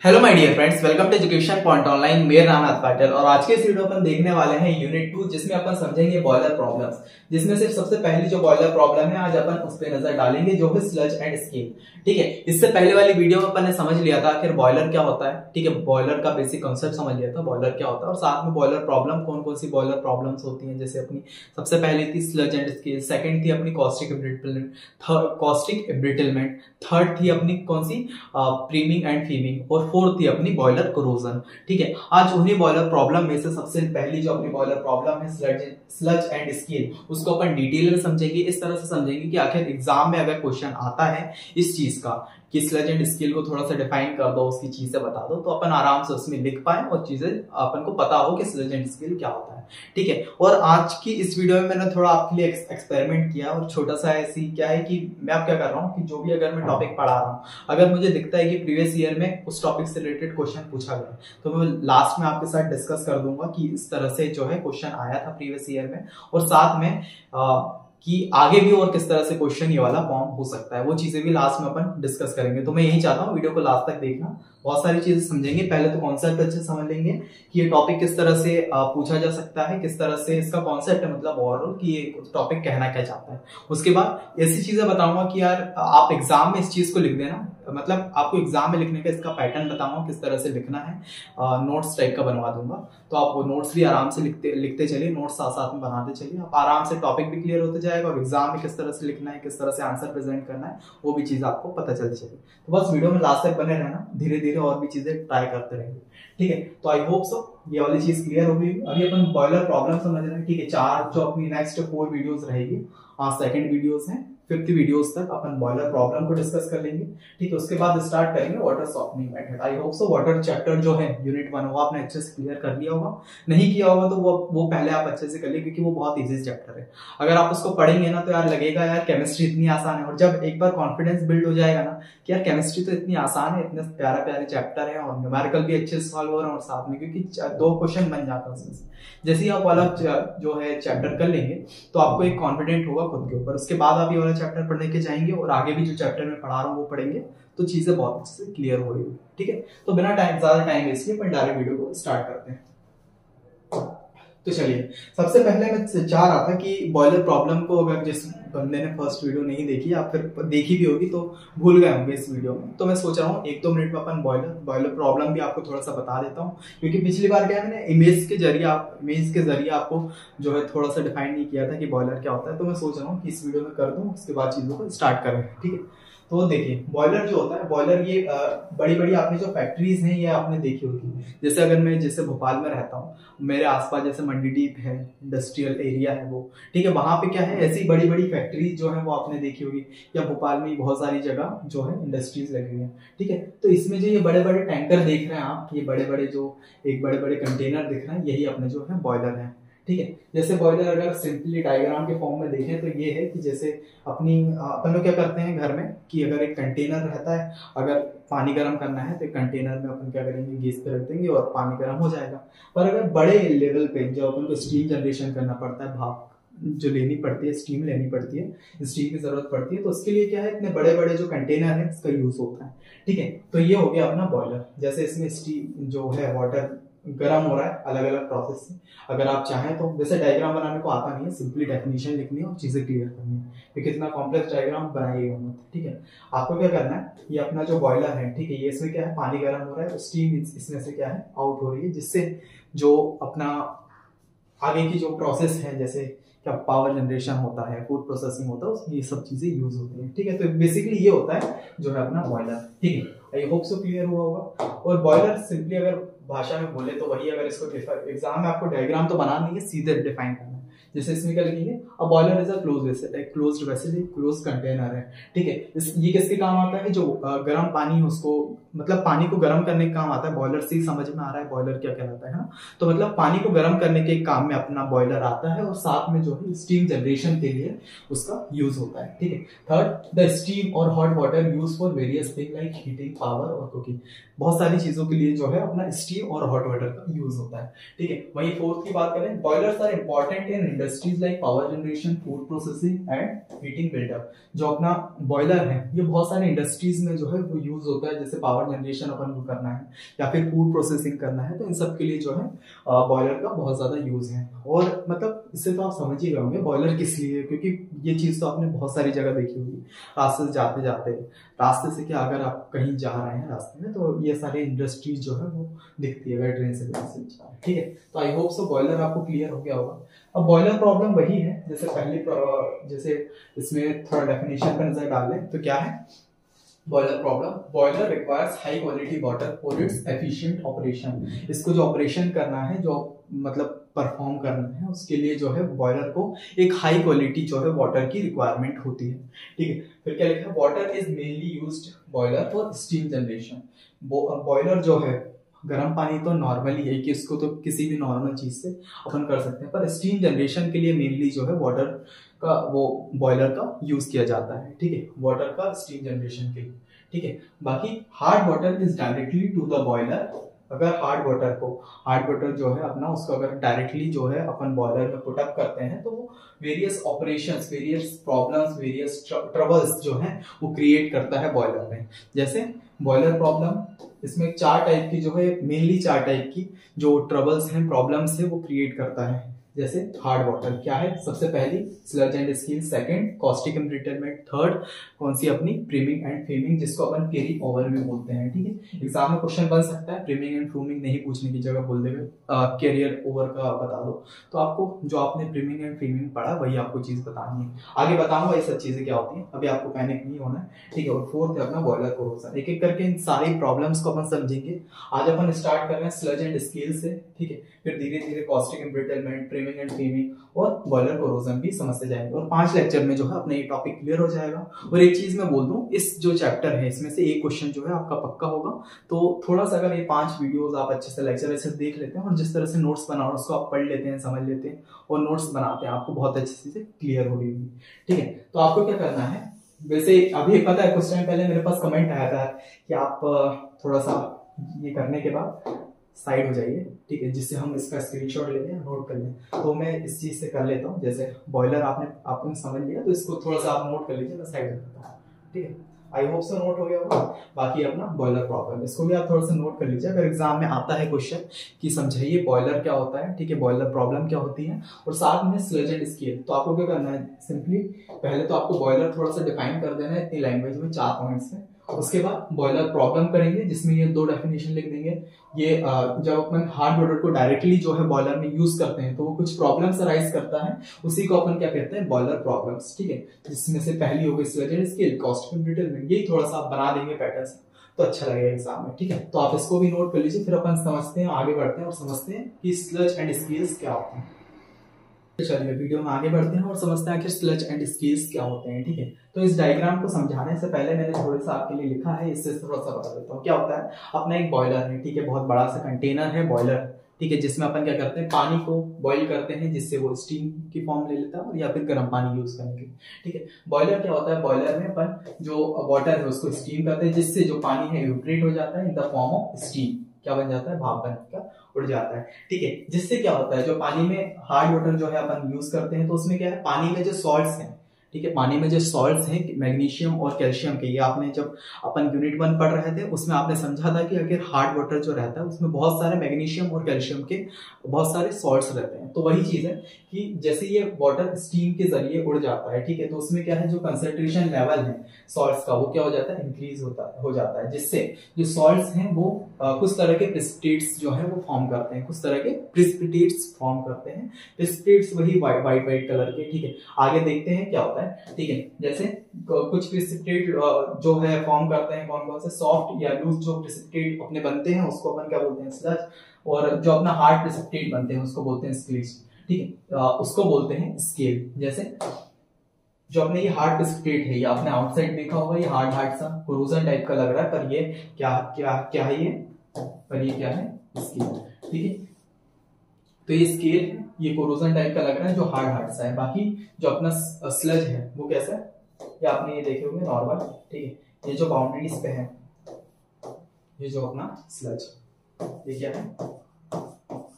Hello my dear friends, welcome to education point online. मेरा नाम है पाटिल और आज के इस वीडियो अपन देखने वाले हैं यूनिट 2, जिसमें अपन समझेंगे बॉयलर प्रॉब्लम्स। जिसमें से सबसे पहली जो बॉयलर प्रॉब्लम है आज अपन उस पर नजर डालेंगे, जो है स्लज एंड स्केल। ठीक है, इससे पहले वाली वीडियो में अपन ने समझ लिया था आखिर बॉयलर क्या होता है। ठीक है, बॉयलर का बेसिक कॉन्सेप्ट समझ लिया था, बॉयलर क्या होता है, और साथ में बॉयलर प्रॉब्लम कौन कौन सी बॉयलर प्रॉब्लम्स होती हैं। जैसे अपनी सबसे पहली थी स्लज एंड स्केल, सेकंड थी अपनी कॉस्टिक एब्रिटलमेंट, थर्ड थी अपनी कौन सी प्रीमिंग एंड फीमिंग, और फोर्थ थी अपनी बॉयलर कोरोजन। ठीक है, आज उन्हीं बॉयलर प्रॉब्लम में से सबसे पहली जो अपनी बॉयलर प्रॉब्लम है स्लज एंड स्केल, उसको अपन डिटेल में समझेंगे। इस तरह से समझेंगे कि आखिर एग्जाम में अगर क्वेश्चन आता है इस चीज का कि स्लज एंड स्केल को थोड़ा सा डिफाइन कर दो, उसकी चीजें बता दो, तो अपन आराम से उसमें लिख पाए और चीजें अपन को पता हो कि स्लज एंड स्केल क्या होता है। ठीक है, और आज की इस वीडियो में मैंने थोड़ा आपके लिए एक्सपेरिमेंट किया, और छोटा सा ऐसी क्या है कि मैं अब क्या कर रहा हूँ कि जो भी अगर मैं टॉपिक पढ़ा रहा हूँ, अगर मुझे दिखता है कि प्रीवियस ईयर में उस टॉपिक से रिलेटेड क्वेश्चन पूछा गया, तो मैं लास्ट में आपके साथ डिस्कस कर दूंगा कि इस तरह से जो है क्वेश्चन आया था प्रीवियस ईयर में, और साथ में कि आगे भी और किस तरह से क्वेश्चन ये वाला फॉर्म हो सकता है, वो चीजें भी लास्ट में अपन डिस्कस करेंगे। तो मैं यही चाहता हूँ वीडियो को लास्ट तक देखना, बहुत सारी चीजें समझेंगे। पहले तो कॉन्सेप्ट अच्छे से समझ लेंगे कि ये टॉपिक किस तरह से पूछा जा सकता है, किस तरह से इसका कॉन्सेप्ट है, मतलब ओवरऑल कि ये टॉपिक कहना क्या चाहता है। उसके बाद ऐसी चीजें बताऊंगा कि यार आप एग्जाम में इस चीज को लिख देना, मतलब आपको एग्जाम में लिखने का इसका पैटर्न बताऊंगा किस तरह से लिखना है, नोट्स टाइप का बनवा दूंगा, तो आप वो नोट्स भी आराम से लिखते चलिए, नोट्स साथ साथ में बनाते चलिए, आप आराम से टॉपिक भी क्लियर होते जाएगा, और एग्जाम में किस तरह से लिखना है, किस तरह से आंसर प्रेजेंट करना है, वो भी चीज आपको पता चलती चलेगी। तो बस वीडियो में लास्ट तक बने रहना, धीरे धीरे और भी चीजें ट्राई करते रहेंगे। ठीक है, तो आई होप सो ये वाली चीज क्लियर होगी। अभी अपन बॉयलर प्रॉब्लम समझ रहे हैं। ठीक है, चार जो अपनी नेक्स्ट 4 वीडियोस रहेगी, आज सेकंड वीडियोस है, 5th वीडियोस तक अपन बॉयलर प्रॉब्लम को डिस्कस कर लेंगे। ठीक है, उसके बाद स्टार्ट करेंगे वाटर सॉफ्टनिंग मेथड। आई होप सो वाटर चैप्टर जो है यूनिट 1 वो आपने अच्छे से क्लियर कर लिया होगा, नहीं किया होगा तो वो पहले आप अच्छे से कर लिए, क्योंकि वो बहुत इजी चैप्टर है। अगर आप उसको पढ़ेंगे ना तो यार लगेगा यार केमिस्ट्री इतनी आसान है, और जब एक बार कॉन्फिडेंस बिल्ड हो जाएगा ना कि यार केमिस्ट्री तो इतनी आसान है, इतने प्यारा प्यारे चैप्टर है, और न्यूमेरिकल भी अच्छे से सॉल्व हो रहे हैं, और साथ में क्योंकि 2 क्वेश्चन बन जाता है उसमें से, जैसे ही आप वाला जो है चैप्टर कर लेंगे तो आपको एक कॉन्फिडेंट होगा खुद के ऊपर। उसके बाद आप ये वाला चैप्टर पढ़ने के जाएंगे, और आगे भी जो चैप्टर में पढ़ा रहा हूँ वो पढ़ेंगे, तो चीजें बहुत अच्छे से क्लियर हो रही होगी। ठीक है, तो बिना ज्यादा टाइम वेस्ट किए अपन डायरेक्ट वीडियो को स्टार्ट करते हैं। तो चलिए, सबसे पहले मैं चाह रहा था कि बॉयलर प्रॉब्लम को अगर जिस बंदे ने फर्स्ट वीडियो नहीं देखी या फिर देखी भी होगी तो भूल गए होंगे इस वीडियो में, तो मैं सोच रहा हूँ 1-2 मिनट में अपन बॉयलर प्रॉब्लम भी आपको थोड़ा सा बता देता हूँ, क्योंकि पिछली बार क्या है मैंने इमेज के जरिए आपको जो है थोड़ा सा डिफाइन नहीं किया था कि बॉयलर क्या होता है। तो मैं सोच रहा हूँ कि इस वीडियो में कर दूँ, उसके बाद चीजों को स्टार्ट करें। ठीक है, तो देखिए बॉयलर जो होता है, बॉयलर ये बड़ी बड़ी आपने जो फैक्ट्रीज हैं ये आपने देखी होगी। जैसे अगर मैं जैसे भोपाल में रहता हूँ, मेरे आसपास जैसे मंडीदीप है, इंडस्ट्रियल एरिया है वो, ठीक है, वहां पे क्या है ऐसी बड़ी बड़ी फैक्ट्रीज जो है वो आपने देखी होगी, या भोपाल में बहुत सारी जगह जो है इंडस्ट्रीज लगी हुई है। ठीक है, तो इसमें जो ये बड़े बड़े टैंकर देख रहे हैं आप, ये बड़े बड़े कंटेनर दिख रहे हैं, यही अपने जो है बॉयलर है। ठीक है, जैसे बॉयलर अगर सिंपली डायग्राम के फॉर्म में देखें तो ये है कि जैसे अपन लोग क्या करते हैं घर में कि अगर एक कंटेनर रहता है, अगर पानी गर्म करना है तो कंटेनर में अपन क्या करेंगे, गैस पे रख देंगे और पानी गर्म हो जाएगा। पर अगर बड़े लेवल पे जो अपन को स्टीम जनरेशन करना पड़ता है, भाप जो लेनी पड़ती है, स्टीम लेनी पड़ती है, स्टीम की जरूरत पड़ती है, तो उसके लिए क्या है इतने बड़े बड़े जो कंटेनर है इसका यूज होता है। ठीक है, तो ये हो गया अपना बॉयलर। जैसे इसमें स्टीम जो है वाटर गर्म हो रहा है अलग अलग प्रोसेस से। अगर आप चाहें तो वैसे डायग्राम बनाने को आता नहीं है, सिंपली डेफिनेशन लिखनी है और चीजें क्लियर करनी है, क्योंकि इतना कॉम्प्लेक्स डायग्राम बनाइएगा मत। ठीक है, आपको क्या करना है, ये अपना जो बॉयलर है, ठीक है, ये इसमें क्या है पानी गर्म हो रहा है, स्टीम इसमें से क्या है आउट हो रही है, जिससे जो अपना आगे की जो प्रोसेस है, जैसे क्या पावर जनरेशन होता है, फूड प्रोसेसिंग होता है, उसमें ये सब चीजें यूज होती हैं। ठीक है, तो बेसिकली ये होता है जो है अपना बॉयलर। ठीक है, आई होप सो क्लियर हुआ होगा। और बॉयलर सिंपली अगर भाषा में बोले तो वही, अगर इसको एग्जाम में आपको डायग्राम तो बना नहीं है, सीधे डिफाइन करना है। जैसे इसमें क्या लिखेंगे, a boiler is a closed vessel, एक क्लोज्ड वेसल, एक क्लोज्ड कंटेनर है। ठीक है, ये किसके काम आता है, जो गर्म पानी है उसको, मतलब पानी को गर्म करने का काम आता है। बॉयलर से ही समझ में आ रहा है बॉयलर क्या कहलाता है ना, तो मतलब पानी को गर्म करने के काम में अपना बॉयलर आता है, और साथ में जो है स्टीम जनरेशन के लिए उसका यूज होता है। ठीक है, थर्ड, द स्टीम और hot water use for various thing like heating, power और कुकिंग। बहुत सारी चीजों के लिए जो है अपना स्टीम और हॉट वाटर का यूज होता है। ठीक है, वही फोर्थ की बात करें, boilers are important in industries like power generation, food processing and heating buildup. जो अपना बॉयलर है ये बहुत सारे इंडस्ट्रीज में जो है वो यूज होता है, जैसे पावर जनरेशन अपन को करना है या फिर फूड प्रोसेसिंग करना है, तो इन सब के लिए जो है बॉयलर का बहुत ज्यादा यूज है। और मतलब इससे तो आप समझ ही गए होंगे बॉयलर किस लिए है, क्योंकि ये चीज तो आपने बहुत सारी जगह देखी होगी। रास्ते से जाते जाते, रास्ते से क्या, अगर आप कहीं जा रहे हैं रास्ते में तो ये सारे इंडस्ट्रीज जो है वो दिखती है अगर ट्रेन से जा रहे हैं, ठीक है। तो आई होप सो बॉयलर आपको क्लियर हो गया होगा। अब बॉयलर प्रॉब्लम वही है जैसे पहले, जैसे इसमें थोड़ा डेफिनेशन पर नजर डाल लें तो क्या है boiler problem. Boiler requires high quality water for its efficient operation. इसको जो ऑपरेशन करना है, जो मतलब परफॉर्म करना है, उसके लिए जो है बॉयलर को एक हाई क्वालिटी जो है वाटर की रिक्वायरमेंट होती है, ठीक है। फिर क्या लिखा है, water is mainly used boiler for steam generation. Boiler जो है, गर्म पानी तो नॉर्मली है कि इसको तो किसी भी नॉर्मल चीज से अपन कर सकते हैं, पर स्टीम जनरेशन के लिए मेनली जो है वाटर का, वो बॉयलर का यूज किया जाता है, ठीक है, वाटर का स्टीम जनरेशन के लिए, ठीक है। बाकी hard water is directly to the boiler. अगर हार्ड वाटर जो है अपना, उसको अगर डायरेक्टली जो है अपन बॉयलर में पुट अप करते हैं तो वो various operations, various problems, various troubles जो है वो क्रिएट करता है बॉयलर में। जैसे बॉयलर प्रॉब्लम, इसमें 4 टाइप की जो है, मेनली 4 टाइप की जो ट्रबल्स हैं, प्रॉब्लम्स है, वो क्रिएट करता है। जैसे हार्ड वाटर क्या है, सबसे पहली sludge and skill, second caustic embrittlement, third कौन सी अपनी प्रीमिंग एंड फ्यूमिंग, जिसको अपन केरी ओवर भी बोलते हैं, ठीक है। एग्जाम में क्वेश्चन बन सकता है प्रीमिंग एंड फ्यूमिंग नहीं पूछने की जगह बोल देंगे कैरियर ओवर का बता दो, तो आपको जो आपने प्रीमिंग एंड फ्यूमिंग पढ़ा वही आपको चीज बतानी है। आगे बताऊंगा ये सब चीजें क्या होती है, अभी आपको पैनिक नहीं होना है, ठीक है। और फोर्थ है अपना बॉयलर कोरोजन। एक एक करके इन सारी प्रॉब्लम्स को अपन समझेंगे। आज अपन स्टार्ट कर रहे हैं स्लज एंड स्केल से, ठीक है, फिर धीरे धीरे कॉस्टिक एम्ब्रिटलमेंट, प्रीमिंग एंड फ्यूमिंग और बॉयलर कोरोजन भी समझते जाएंगे। और 5 लेक्चर में जो है अपने ये टॉपिक क्लियर हो जाएगा। और एक चीज मैं बोल दूं, इस जो चैप्टर है इसमें से एक क्वेश्चन जो है आपका पक्का होगा, तो थोड़ा सा अगर ये 5 वीडियोस आप अच्छे से लेक्चर ऐसे देख लेते हैं और जिस तरह से नोट्स बनाओ उसको आप पढ़ लेते हैं, समझ लेते हैं और नोट्स बनाते हैं, आपको बहुत अच्छे से क्लियर हो रही होगी, ठीक है। तो आपको क्या करना है, वैसे अभी पता है कुछ टाइम पहले मेरे पास कमेंट आया था कि आप थोड़ा सा ये करने के बाद साइड हो जाइए, ठीक है, जिससे हम इसका स्क्रीनशॉट ले लें, नोट कर लें। तो मैं इस चीज से कर लेता हूँ, जैसे बॉयलर आपने समझ लिया तो इसको थोड़ा सा आप नोट कर लीजिए, मैं साइड करता हूँ, ठीक है। आई होप से नोट हो गया होगा। बाकी अपना बॉयलर प्रॉब्लम, इसको भी आप थोड़ा सा नोट कर लीजिए, अगर एग्जाम में आता है क्वेश्चन कि समझाइए बॉयलर क्या होता है, ठीक है, बॉयलर प्रॉब्लम क्या होती है, और साथ में स्लज एंड स्केल। तो आपको क्या करना है, सिंपली पहले तो आपको बॉयलर थोड़ा सा डिफाइन कर देना है इतनी लैंग्वेज में 4 पॉइंट्स में। उसके बाद बॉयलर प्रॉब्लम करेंगे जिसमें ये 2 डेफिनेशन लिख देंगे। ये जब अपन हार्ड वाटर को डायरेक्टली जो है बॉयलर में यूज करते हैं तो वो कुछ प्रॉब्लम्स अराइज करता है, उसी को अपन क्या कहते हैं, बॉयलर प्रॉब्लम्स, ठीक है। जिसमें से पहली हो गई sludge and scale, caustic embrittlement, यही थोड़ा सा आप बना देंगे पैटर्न तो अच्छा लगेगा एग्जाम में, ठीक है। तो आप इसको भी नोट कर लीजिए, फिर अपन समझते हैं, आगे बढ़ते हैं और समझते हैं कि स्लज एंड स्केल्स क्या होते हैं। चलिए वीडियो में आगे बढ़ते हैं और समझते हैं आखिर स्लज एंड स्केल्स क्या होते हैं, ठीक है। तो इस डायग्राम को समझाने से पहले मैंने थोड़ा सा आपके लिए लिखा है, इससे थोड़ा सा बता देता हूँ। क्या होता है, अपना एक बॉयलर है, ठीक है, बहुत बड़ा सा कंटेनर है बॉयलर, ठीक है, जिसमें अपन क्या करते हैं, पानी को बॉईल करते हैं जिससे वो स्टीम की फॉर्म ले लेता है, और या फिर गर्म पानी यूज करने के लिए, ठीक है। बॉयलर क्या होता है, बॉयलर में अपन जो वाटर है उसको स्टीम करते हैं, जिससे जो पानी है इवेपोरेट हो जाता है in the form of steam, क्या बन जाता है, भाप बनकर उड़ जाता है, ठीक है। जिससे क्या होता है, जो पानी में हार्ड वाटर जो है अपन यूज करते हैं तो उसमें क्या है, पानी में जो सॉल्ट्स हैं, ठीक है, पानी में जो सॉल्ट्स हैं मैग्नीशियम और कैल्शियम के, ये आपने जब अपन यूनिट 1 पढ़ रहे थे उसमें आपने समझा था कि अगर हार्ड वाटर जो रहता है उसमें बहुत सारे मैग्नीशियम और कैल्शियम के बहुत सारे सॉल्ट्स रहते हैं। तो वही चीज है कि जैसे ये वाटर स्टीम के जरिए उड़ जाता है, ठीक है, तो उसमें क्या है, जो कंसंट्रेशन लेवल है सॉल्ट्स का वो क्या हो जाता है, इंक्रीज हो जाता है, जिससे जो सॉल्ट्स हैं वो कुछ तरह के प्रेसिपिटेट्स जो है वो फॉर्म करते हैं, कुछ तरह के प्रेसिपिटेट्स फॉर्म करते हैं। प्रेसिपिटेट्स वही वाइट कलर के, ठीक है। आगे देखते हैं क्या होता है, ठीक है। जैसे कुछ प्रेसिपिटेट जो है फॉर्म करते हैं, कौन कौन से, सॉफ्ट या लूज जो प्रेसिपिटेट अपने बनते हैं उसको अपन क्या बोलते हैं, स्लज, और जो अपना हार्ड प्रेसिपिटेट बनते हैं उसको बोलते हैं स्केल, ठीक है, उसको बोलते हैं स्केल। जैसे जो अपने ये हार्ड प्रेसिपिटेट है, ये आपने आउटसाइड देखा होगा, ये हार्ड सा कोरोजन टाइप का लग रहा है, पर ये क्या है ये, पर ये क्या है, स्केल, ठीक है। तो ये स्केल है, ये कोरोजन टाइप का लग रहा है जो हार्ड सा है। बाकी जो अपना स्लज है वो कैसा है, ये आपने ये देखे होंगे नॉर्मल, ठीक है। ये जो बाउंड्रीज पे है, ये जो अपना स्लज, ये क्या है,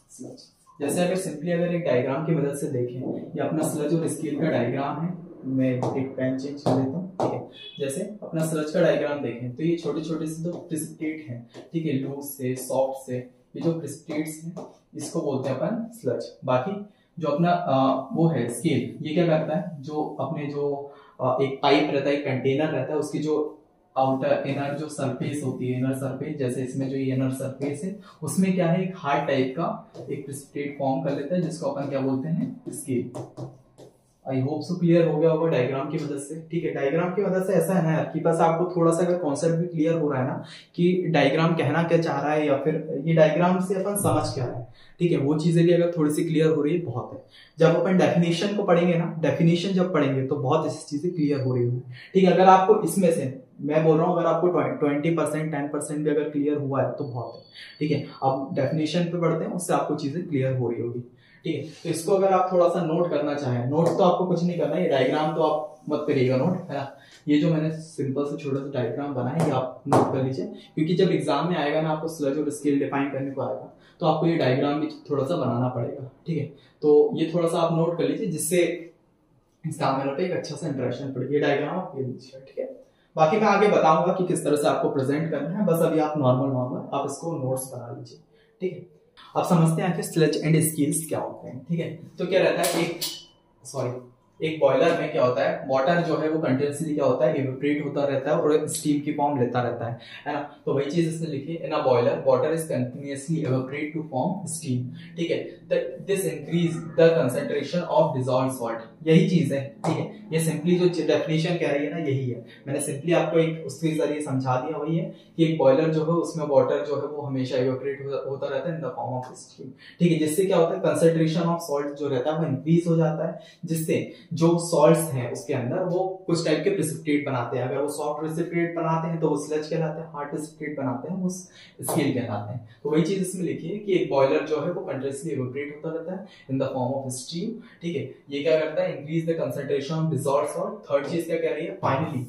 स्लज, जैसे अगर सिंपली अगर एक डायग्राम की मदद से देखें, ये अपना स्लज और स्केल का डायग्राम है। मैं एक पेन चेंज कर लेता हूँ, ठीक है। जैसे अपना स्लज का डायग्राम देखें तो ये छोटे छोटे से तो प्रिसिपिटेट हैं, ठीक है, लूज से सॉफ्ट से, ये जो प्रिसिपिटेट्स हैं इसको बोलते हैं अपन स्लज। बाकी जो अपना वो है स्केल, ये क्या करता है, जो अपने जो एक पाइप रहता है, एक कंटेनर रहता है, उसकी जो आउटर इनर जो सरफेस होती है, इनर सरफेस, जैसे इसमें जो ये इनर सरफेस है उसमें क्या है, एक हार्ड टाइप का एक प्रिसिपिटेट फॉर्म कर लेता है जिसको अपन क्या बोलते हैं, स्केल। आई होप सो क्लियर हो गया होगा डायग्राम की मदद से, ठीक है। डायग्राम की मदद से ऐसा है ना यार कि बस आपको थोड़ा सा अगर कॉन्सेप्ट भी क्लियर हो रहा है ना कि डायग्राम कहना क्या चाह रहा है या फिर ये डायग्राम से अपन समझ क्या रहा है, ठीक है, वो चीजें भी अगर थोड़ी सी क्लियर हो रही है बहुत है। जब अपन डेफिनेशन को पढ़ेंगे ना, डेफिनेशन जब पढ़ेंगे तो बहुत ऐसी चीजें क्लियर हो रही होगी, ठीक है। अगर आपको इसमें से मैं बोल रहा हूँ अगर आपको 20% 10% भी अगर क्लियर हुआ है तो बहुत है, ठीक है। अब डेफिनेशन पे पढ़ते हैं, उससे आपको चीजें क्लियर हो रही होगी, ठीक है। तो इसको अगर आप थोड़ा सा नोट करना चाहें, नोट तो आपको कुछ नहीं करना है, ये डायग्राम तो आप मत करिएगा नोट, है ना। ये जो मैंने सिंपल से छोटा सा डायग्राम बनाया है ये आप नोट कर लीजिए, क्योंकि जब एग्जाम में आएगा ना आपको स्लज और स्केल डिफाइन करने को आएगा तो आपको ये डायग्राम भी थोड़ा सा बनाना पड़ेगा, ठीक है। तो ये थोड़ा सा आप नोट कर लीजिए जिससे एग्जामिनर पे एक अच्छा सा इंप्रेशन पड़े। ये डायग्राम आप ये लीजिए, ठीक है। बाकी मैं आगे बताऊंगा कि किस तरह से आपको प्रेजेंट करना है, बस अभी आप नॉर्मल आप इसको नोट्स बना लीजिए, ठीक है। अब समझते हैं कि स्लज एंड स्केल्स क्या होते हैं, ठीक है। तो क्या रहता है, एक बॉयलर में क्या होता है, वाटर जो है वो कंटिन्यूअसली क्या होता है, इवेपोरेट होता रहता है और स्टीम की फॉर्म लेता रहता है ना। तो वही चीज इसमें लिखी है, in a boiler water is continuously evaporate to form steam, ठीक है। This increase the concentration of dissolved salt, यही चीज है, ठीक है। ये सिंपली जो डेफिनेशन कह रही है ना यही है, मैंने सिंपली आपको एक उसके जरिए समझा दिया। वही है कि एक बॉयलर जो है उसमें वाटर जो है वो हमेशा इवेपोरेट होता रहता है in the form of steam, ठीक है। जिससे क्या होता है, कंसंट्रेशन ऑफ सॉल्ट जो रहता है वो इंक्रीज हो जाता है, जिससे जो सॉल्ट्स हैं उसके अंदर वो कुछ टाइप के प्रिसिपिटेट बनाते हैं। अगर वो सॉफ्ट प्रिसिपिटेट बनाते हैं तो वो स्लज कहलाते हैं, हार्ड प्रिसिपिटेट बनाते हैं वो स्केल कहलाते हैं। तो वही चीज इसमें लिखी है कि एक बॉयलर जो है वो कंटिन्यूअसली इवेपोरेट होता रहता है in the form of steam, ठीक है। ये क्या करता है, increase the concentration of dissolved salt. Third चीज क्या कह रही है, finally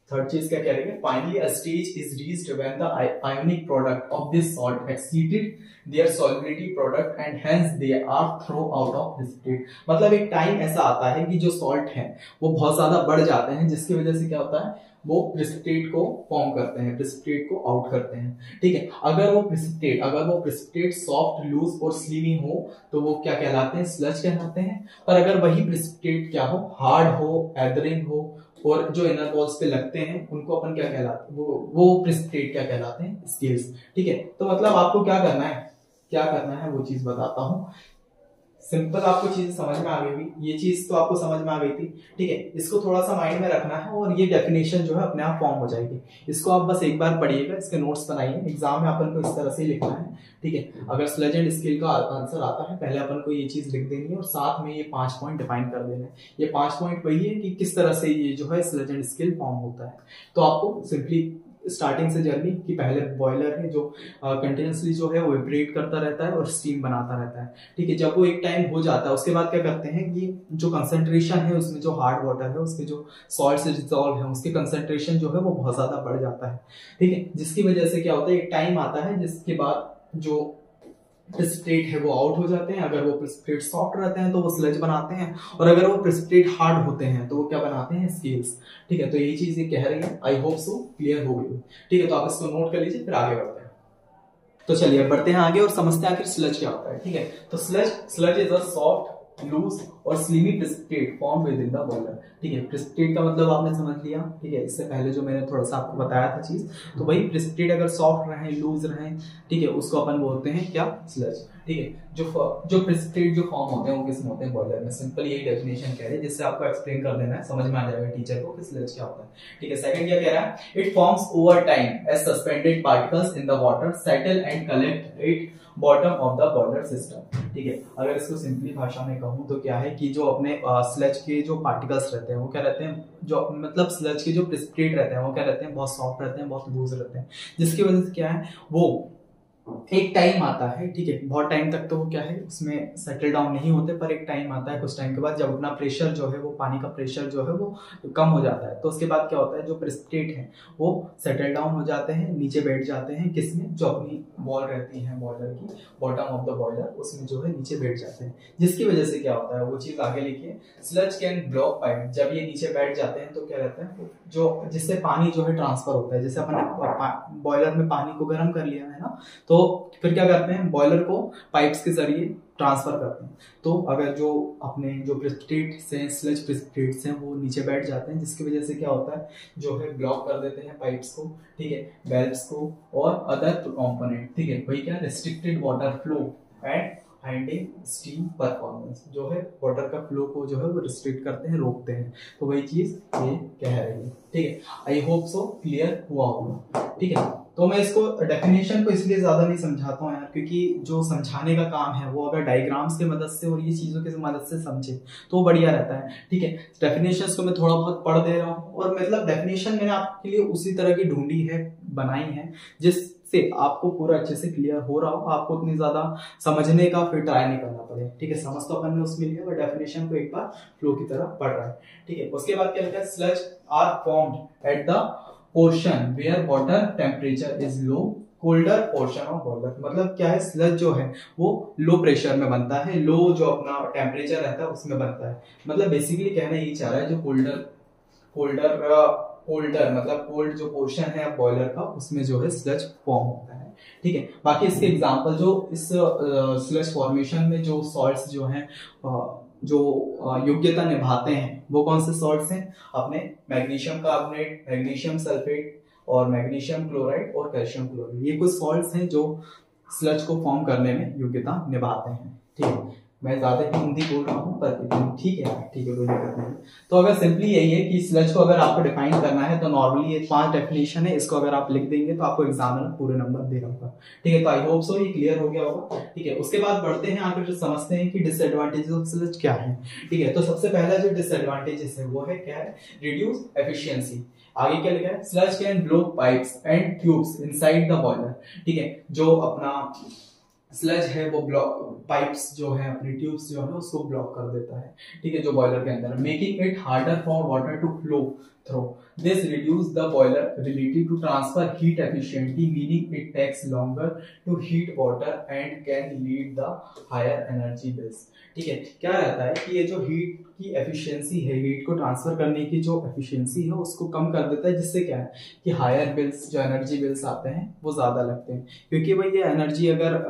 a stage is reached when the ionic product of this salt exceeded their solubility product and hence they are thrown out of precipitate। मतलब एक time ऐसा आता है कि जो सॉल्ट है वो बहुत ज्यादा बढ़ जाते हैं, जिसकी वजह से क्या होता है, वो प्रिसिपिटेट को फॉर्म करते हैं, प्रिसिपिटेट को आउट करते हैं, ठीक है। अगर वो प्रिसिपिटेट सॉफ्ट, लूज और स्लीमी हो तो वो क्या कहलाते हैं, स्लज कहलाते हैं। पर अगर वही प्रिसिपिटेट क्या हो, हार्ड हो, एदरिंग हो और जो इनर वॉल्स पे लगते हैं उनको अपन क्या कहलाते हैं, वो प्रिसिपिटेट क्या कहलाते हैं, स्केल्स, ठीक है। तो मतलब आपको क्या करना है वो चीज बताता हूं। सिंपल आपको चीज समझ में आ गई होगी, ये चीज तो आपको समझ में आ गई थी, ठीक है। इसको थोड़ा सा माइंड में रखना है और ये डेफिनेशन जो है अपने आप फॉर्म हो जाएगी। इसको आप बस एक बार पढ़िएगा, इसके नोट्स बनाइए, एग्जाम में अपन को इस तरह से ही लिखना है, ठीक है। अगर स्लज एंड स्केल का आंसर आता है, पहले अपन को ये चीज लिख देनी है और साथ में ये 5 पॉइंट डिफाइन कर देना है। ये 5 पॉइंट वही है कि किस तरह से ये जो है स्लज एंड स्केल फॉर्म होता है। तो आपको सिंपली स्टार्टिंग से जर्नी कि पहले बॉयलर है जो कंटिन्यूअसली जो है वो इवेपोरेट करता रहता है और स्टीम बनाता रहता है, ठीक है। जब वो एक टाइम हो जाता है उसके बाद क्या करते हैं कि जो कंसंट्रेशन है उसमें जो हार्ड वाटर है उसके जो सॉल्ट से डिसॉल्व है उसके कंसंट्रेशन जो है वो बहुत ज्यादा बढ़ जाता है, ठीक है। जिसकी वजह से क्या होता है, एक टाइम आता है जिसके बाद जो प्रिसिपिटेट है वो आउट हो जाते हैं। अगर वो प्रिसिपिटेट सॉफ्ट रहते हैं तो वो स्लज बनाते हैं और अगर वो प्रिसिपिटेट हार्ड होते हैं तो वो क्या बनाते हैं, स्केल्स, ठीक है। तो यही चीज ये कह रही है, आई होप सो क्लियर हो गई, ठीक है। तो आप इसको नोट कर लीजिए, फिर आगे बढ़ते हैं। तो चलिए अब बढ़ते हैं आगे और समझते हैं आखिर स्लज क्या होता है, ठीक है। तो sludge is a soft, loose और slimy precipitate form within the boiler, ठीक है। प्रिसिपिटेट का मतलब आपने समझ लिया, ठीक है। इससे पहले जो मैंने थोड़ा सा आपको बताया था चीज, तो वही प्रिसिपिटेट अगर सॉफ्ट रहे, लूज रहे, ठीक है, उसको अपन बोलते हैं क्या, स्लज, ठीक है। जो प्रिसिपिटेट जो फॉर्म होते हैं वो किसमें होते हैं, बॉयलर में। सिंपल यही डेफिनेशन कह रही है, जिससे आपको एक्सप्लेन कर देना है, समझ में आ जाएगा टीचर को कि स्लज क्या होता है, ठीक है। सेकंड क्या कह रहा है, it forms over time as suspended particles in the water settle and collect it bottom of the boiler system, ठीक है। अगर इसको सिंपली भाषा में कहूं तो क्या है कि जो अपने स्लज के जो पार्टिकल्स रहते हैं वो क्या रहते हैं, जो मतलब स्लज के जो प्रिसिपिटेट रहते हैं वो क्या रहते हैं, बहुत सॉफ्ट रहते हैं, बहुत लूज रहते हैं, जिसकी वजह से क्या है वो एक टाइम आता है, ठीक है, बहुत टाइम तक तो वो क्या है उसमें सेटल डाउन नहीं होते, पर एक टाइम आता है कुछ टाइम के बाद जब अपना प्रेशर जो है वो पानी का प्रेशर जो है वो कम हो जाता है, तो उसके बाद क्या होता है जो प्रेसिपिटेट है वो सेटल डाउन हो जाते हैं, नीचे बैठ जाते हैं, किसमें, जो अपनी बॉल रहती है बॉयलर की, बॉटम ऑफ द बॉयलर, उसमें जो है नीचे बैठ जाते हैं, जिसकी वजह से क्या होता है वो चीज आगे लिखिए, स्लज कैन ब्लॉक पाइप, जब ये नीचे बैठ जाते हैं तो क्या रहता है जो जिससे पानी जो है ट्रांसफर होता है, जैसे अपने बॉयलर में पानी को गर्म कर लिया है ना, तो फिर क्या करते हैं बॉयलर को पाइप्स के जरिए ट्रांसफर करते हैं, तो अगर जो अपने जो प्रेसिपिटेट्स हैं, स्लज प्रेसिपिटेट्स हैं, वो नीचे बैठ जाते हैं, जिसकी वजह से क्या होता है जो है ब्लॉक कर देते हैं पाइप्स को, ठीक है, वेल्व्स को और अदर कंपोनेंट, ठीक है, वही क्या restricted water flow and hindering steam performance, जो है वाटर का फ्लो को जो है वो रिस्ट्रिक्ट करते हैं, रोकते हैं, तो वही चीज ये कह रही है, ठीक है। आई होप सो क्लियर हुआ होगा, ठीक है। तो मैं इसको डेफिनेशन को इसलिए ज्यादा नहीं समझाता हूँ यार, क्योंकि जो समझाने का काम है वो अगर डायग्राम्स की मदद से और ये चीजों की मदद से समझे तो बढ़िया रहता है, ठीक है। डेफिनेशंस को मैं थोड़ा बहुत पढ़ दे रहा हूँ, और मतलब डेफिनेशन मैंने आपके लिए उसी तरह की ढूंढी है, बनाई है, जिससे आपको पूरा अच्छे से क्लियर हो रहा हो, आपको उतनी ज्यादा समझने का फिर ट्राई नहीं करना पड़े, ठीक है। समझ तो अपन ने उसमें लिया, और डेफिनेशन को एक बार फ्लो की तरह पढ़ रहा है, ठीक है। उसके बाद क्या लिखा है, sludge are formed at the portion where water temperature is low, colder portion of boiler, मतलब क्या है स्लज जो है वो लो प्रेशर में बनता है, लो जो अपना टेम्परेचर रहता है उसमें बनता है, मतलब बेसिकली कहना यही चाह रहा है जो कोल्डर मतलब कोल्ड जो पोर्शन है बॉयलर का उसमें जो है स्लज फॉर्म होता है, ठीक है। बाकी इसके एग्जांपल जो इस स्लज फॉर्मेशन में जो सॉल्ट्स जो हैं जो योग्यता निभाते हैं वो कौन से सॉल्ट्स हैं, अपने मैग्नीशियम कार्बोनेट, मैग्नीशियम सल्फेट और मैग्नीशियम क्लोराइड और कैल्शियम क्लोराइड, ये कुछ सॉल्ट्स हैं जो स्लज को फॉर्म करने में योग्यता निभाते हैं, ठीक है। मैं ज्यादा ही हिंदी बोल रहा हूँ पर ठीक है, ठीक है, कोई दिक्कत नहीं। तो अगर सिंपली यही है कि स्लज को अगर आपको डिफाइन करना है तो नॉर्मली ये 5 डेफिनेशन है, इसको अगर आप लिख देंगे तो आपको एग्जामिनर पूरे नंबर दे रहा होगा, ठीक है। तो आई होप सो ये क्लियर हो गया होगा, ठीक है। उसके बाद बढ़ते हैं आगे, जो समझते हैं कि डिसएडवांटेजेस ऑफ स्लज क्या है, ठीक है। तो सबसे पहला जो डिसएडवांटेजेस है वो है क्या है, रिड्यूस एफिशिएंसी। आगे क्या लिखा है, sludge can block pipes and tubes inside the boiler, ठीक है। जो अपना स्लज है वो ब्लॉक पाइप्स जो है अपनी ट्यूब्स जो है उसको ब्लॉक कर देता है, ठीक है, जो बॉयलर के अंदर, making it harder for water to flow through, this reduce the boiler ability to transfer heat efficiently, meaning it takes longer to heat water and can lead the higher energy bills, ठीक है। क्या रहता है कि ये जो heat की efficiency है, हीट को ट्रांसफर करने की जो एफिशिएंसी है उसको कम कर देता है, जिससे क्या है कि हायर बिल्स जो एनर्जी बिल्स आते हैं वो ज्यादा लगते हैं, क्योंकि भाई ये एनर्जी अगर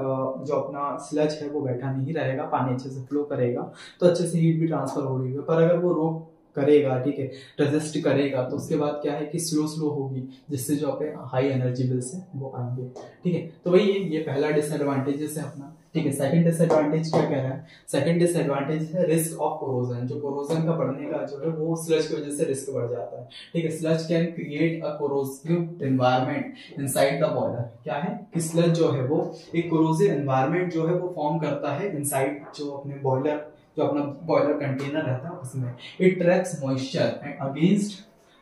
जो अपना स्लज है वो बैठा नहीं रहेगा, पानी अच्छे से फ्लो करेगा तो अच्छे से हीट भी ट्रांसफर हो रही है, पर अगर वो रोक करेगा, ठीक है, रेजिस्ट करेगा, तो उसके बाद क्या है कि स्लो होगी, जिससे जो अपने हाई एनर्जी बिल्स है वो आएंगे, ठीक है। तो वही ये पहला डिसएडवांटेजेस है अपना, ठीक है। सेकंड डिसएडवांटेज क्या कह रहा है, सेकंड डिसएडवांटेज है रिस्क ऑफ कोरोजन, जो कोरोजन का बढ़ने का जो है वो स्लज की वजह से रिस्क बढ़ जाता है, ठीक है। Sludge can create a corrosive environment inside the boiler, क्या है कि स्लज जो है वो एक कोरोसिव एनवायरनमेंट जो है वो फॉर्म करता है इनसाइड जो अपने बॉयलर, जो अपना बॉयलर कंटेनर रहता है उसमें, it traps moisture and against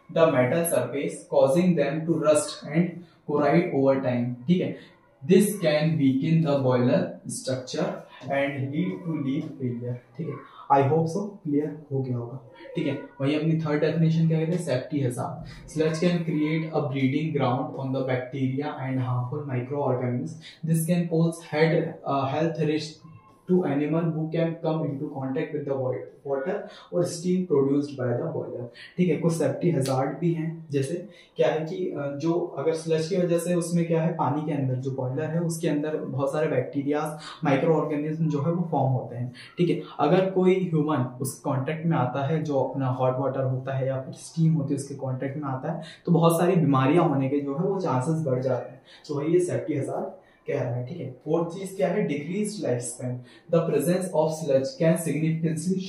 the metal surface causing them to rust and corrode over time, ठीक है। This can weaken the boiler structure and lead to leak failure, ठीक है। आई होप सो क्लियर हो गया होगा, ठीक है। वही अपनी थर्ड डेफिनेशन क्या कहते हैं, safety hazard, sludge can create a breeding ground on the bacteria and harmful micro organism, this can pose health risk to animal who can come into contact with the water or steam produced by the boiler, ठीक है। कुछ safety hazard भी हैं, जैसे क्या है कि जो अगर स्लज की वजह से उसमें क्या है पानी के अंदर जो बॉयलर है उसके अंदर बहुत सारे बैक्टीरिया माइक्रो ऑर्गेनिज्म जो है वो फॉर्म होते हैं, ठीक है। अगर कोई ह्यूमन उस कांटेक्ट में आता है, जो अपना हॉट वाटर होता है या फिर स्टीम होती है उसके कांटेक्ट में आता है, तो बहुत सारी बीमारियां होने के जो है वो चांसेस बढ़ जाते हैं, तो वही ये सेफ्टी हैजार्ड कह रहा है, ठीक है। फोर्थ चीज क्या है, decrease life span, the presence of sludge can significantly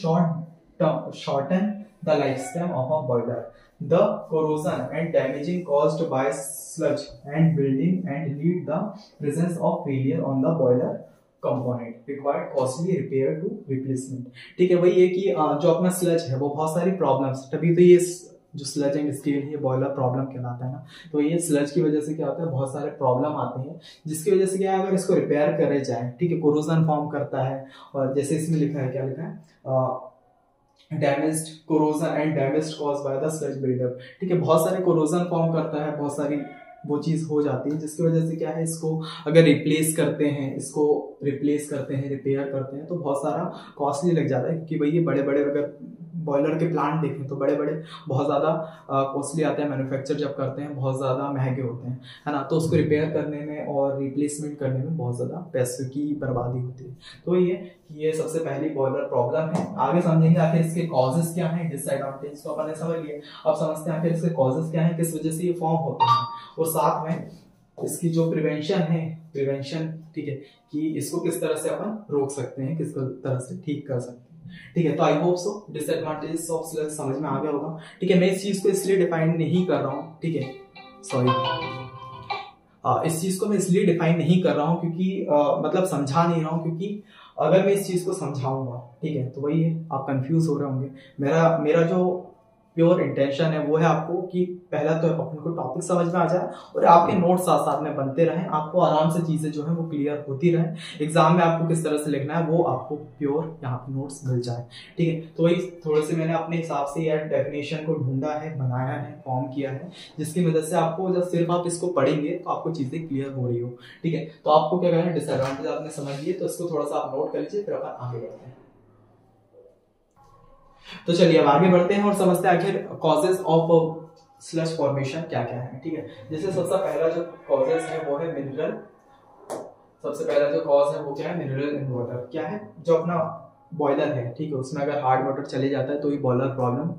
shorten the life span of a boiler, the corrosion and damaging caused by sludge and building and lead the presence of failure on the boiler component required costly repair to replacement, ठीक है। वही है कि जो अपना sludge है वो बहुत सारी प्रॉब्लम्स, तभी तो ये जो स्लज एंड स्केल है ये बॉयलर प्रॉब्लम कहलाता है ना। तो ये स्लज की वजह से क्या होता है, बहुत सारे प्रॉब्लम आते हैं, जिसकी वजह से क्या है, अगर इसको रिपेयर करे जाए, ठीक है, कोरोजन फॉर्म करता है। और जैसे इसमें लिखा है, क्या लिखा है, damaged corrosion and damage cause by the sludge buildup, ठीक है, बहुत सारे कोरोजन फॉर्म करता है, बहुत सारी वो चीज हो जाती है, जिसकी वजह से क्या है, इसको अगर रिप्लेस करते हैं, रिपेयर करते हैं, तो बहुत सारा कॉस्टली लग जाता है, क्योंकि भाई ये बड़े बड़े अगर बॉयलर के प्लांट देखें तो बड़े बड़े बहुत ज़्यादा कॉस्टली आते हैं, मैन्युफैक्चर जब करते हैं बहुत ज़्यादा महंगे होते हैं, है ना। तो उसको रिपेयर करने में और रिप्लेसमेंट करने में बहुत ज़्यादा पैसों की बर्बादी होती है। तो ये सबसे पहली बॉयलर प्रॉब्लम है। आगे समझेंगे आखिर इसके कॉजेज क्या हैं, डिसएडवांटेज तो अपन ने समझ लिए। अब समझते हैं आखिर इसके कॉजेज क्या हैं, किस वजह से ये फॉर्म होते हैं, और साथ में इसकी जो प्रिवेंशन, ठीक है, कि इसको किस तरह से अपन रोक सकते हैं, किस तरह से ठीक कर सकते हैं, ठीक है। तो I hope so disadvantages of sludge समझ में आ गया होगा, ठीक है। मैं इस चीज को इसलिए डिफाइन नहीं कर रहा हूँ, ठीक है, इस चीज को मैं इसलिए डिफाइन नहीं कर रहा हूँ क्योंकि मतलब समझा नहीं रहा हूँ, क्योंकि अगर मैं इस चीज को समझाऊंगा, ठीक है, तो वही है, आप कंफ्यूज हो रहे होंगे। मेरा जो प्योर इंटेंशन है वो है आपको कि पहला तो अपन को टॉपिक समझ में आ जाए और आपके नोट्स साथ साथ में बनते रहें, आपको आराम से चीजें जो है वो क्लियर होती रहें। एग्जाम में आपको किस तरह से लिखना है वो आपको प्योर यहाँ पे नोट्स मिल जाए, ठीक है। तो वही थोड़े से मैंने अपने हिसाब से यार डेफिनेशन को ढूंढा है, बनाया है, फॉर्म किया है, जिसकी मदद से आपको जब सिर्फ आप इसको पढ़ेंगे तो आपको चीजें क्लियर हो रही हो, ठीक है। तो आपको क्या करना है, डिसएडवांटेज आपने समझ लिए, तो इसको थोड़ा सा आप नोट कर लीजिए, फिर अपन आगे बढ़ते हैं। तो चलिए अब आगे बढ़ते हैं और समझते हैं आखिर कॉजेज ऑफ स्लज फॉर्मेशन क्या क्या है, ठीक है। जैसे सबसे पहला जो कॉजेज है वो है मिनरल, सबसे पहला जो कॉज है वो क्या है, मिनरल इन वाटर। क्या है, जो अपना बॉयलर है, ठीक है, उसमें अगर हार्ड वाटर चले जाता है तो ये बॉयलर प्रॉब्लम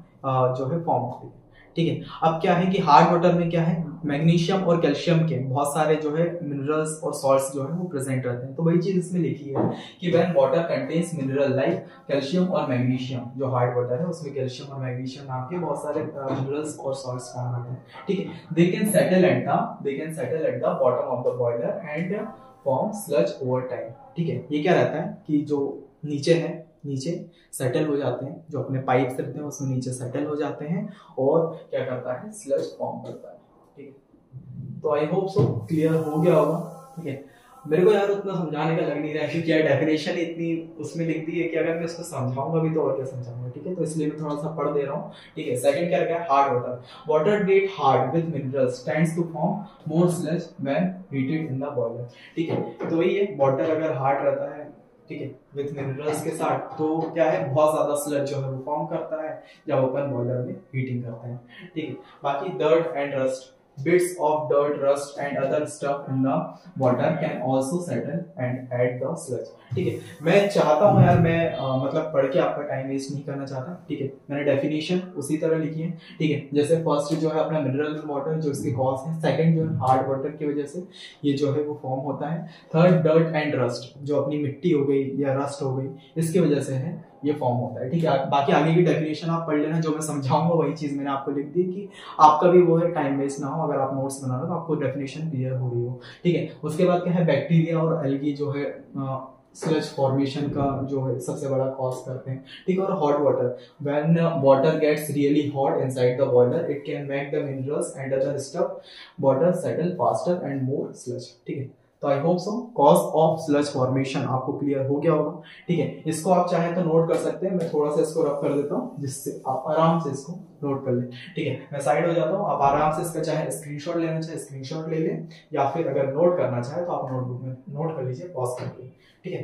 जो है फॉर्म होती है, ठीक है। अब क्या है कि हार्ड वाटर में क्या है, मैग्नीशियम और कैल्शियम के बहुत सारे जो है मिनरल्स और सॉल्ट्स जो है वो प्रेजेंट रहते हैं। तो वही चीज इसमें लिखी है कि when water contains mineral like calcium और मैग्नीशियम, जो हार्ड वाटर है उसमें कैल्शियम और मैग्नीशियम नाम के बहुत सारे मिनरल्स और सॉल्ट्स फॉर्म होते हैं, ठीक है। They can settle at the bottom of the boiler and form sludge over time, ठीक है। ये क्या रहता है कि जो नीचे सेटल हो जाते हैं, जो अपने पाइप्स रहते हैं उसमें नीचे सेटल हो जाते हैं और क्या करता है, स्लज फॉर्म करता है, ठीक है। तो आई होप सो क्लियर हो गया होगा, ठीक है। मेरे को यार उतना समझाने का लग नहीं रहा है क्योंकि यार डेफिनेशन इतनी उसमें लिख दी है कि अगर मैं इसको समझाऊंगा भी तो और क्या समझाऊंगा, ठीक है। तो इसलिए मैं थोड़ा सा पढ़ दे रहा हूँ, ठीक है। सेकंड क्या है, hard water get hard with minerals tends to form more sludge when heated in the boiler, ठीक है। तो वही है, वाटर अगर हार्ड रहता है, ठीक है, विद मिनरल्स के साथ, तो क्या है, बहुत ज्यादा स्लज जो है वो फॉर्म करता है जब अपन बॉयलर में हीटिंग करते हैं, ठीक है। बाकी dirt and rust, bits of dirt, rust and other stuff in the water can also settle and add the sludge, ठीक है। मैं चाहता हूँ यार, मैं मतलब पढ़ के आपका टाइम वेस्ट नहीं करना चाहता, ठीक है। मैंने डेफिनेशन उसी तरह लिखी है, ठीक है। जैसे फर्स्ट जो है अपना मिनरल वाटर जो इसके कॉज है, सेकंड जो है हार्ड वाटर की वजह से ये जो है वो फॉर्म होता है, थर्ड डर्ट एंड रस्ट, जो अपनी मिट्टी हो गई या रस्ट हो गई इसकी वजह से है ये फॉर्म होता है, ठीक है। बाकी आगे की डेफिनेशन आप पढ़ लेना, जो मैं समझाऊंगा वही चीज मैंने आपको लिख दी कि आपका भी वो है टाइम वेस्ट ना हो, अगर आप नोट्स बना रहे हो तो आपको डेफिनेशन क्लियर हो रही हो, ठीक है। उसके बाद क्या है, बैक्टीरिया और एल्गी जो है स्लज फॉर्मेशन का जो है सबसे बड़ा कॉज करते हैं, ठीक है। और hot water, when water gets really hot inside the boiler it can make the minerals and other stuff water settle faster and more sludge, ठीक है। तो I hope so cause of sludge formation आपको clear हो गया होगा, ठीक है। इसको आप चाहें तो नोट कर सकते हैं, मैं थोड़ा सा इसको रब कर देता हूँ जिससे आप आराम से इसको नोट कर लें, ठीक है। मैं साइड हो जाता हूँ, आप आराम से इसका चाहे स्क्रीनशॉट लेना चाहे स्क्रीनशॉट ले लें, या फिर अगर नोट करना चाहे तो आप नोटबुक में नोट कर लीजिए पॉज करके, ठीक है।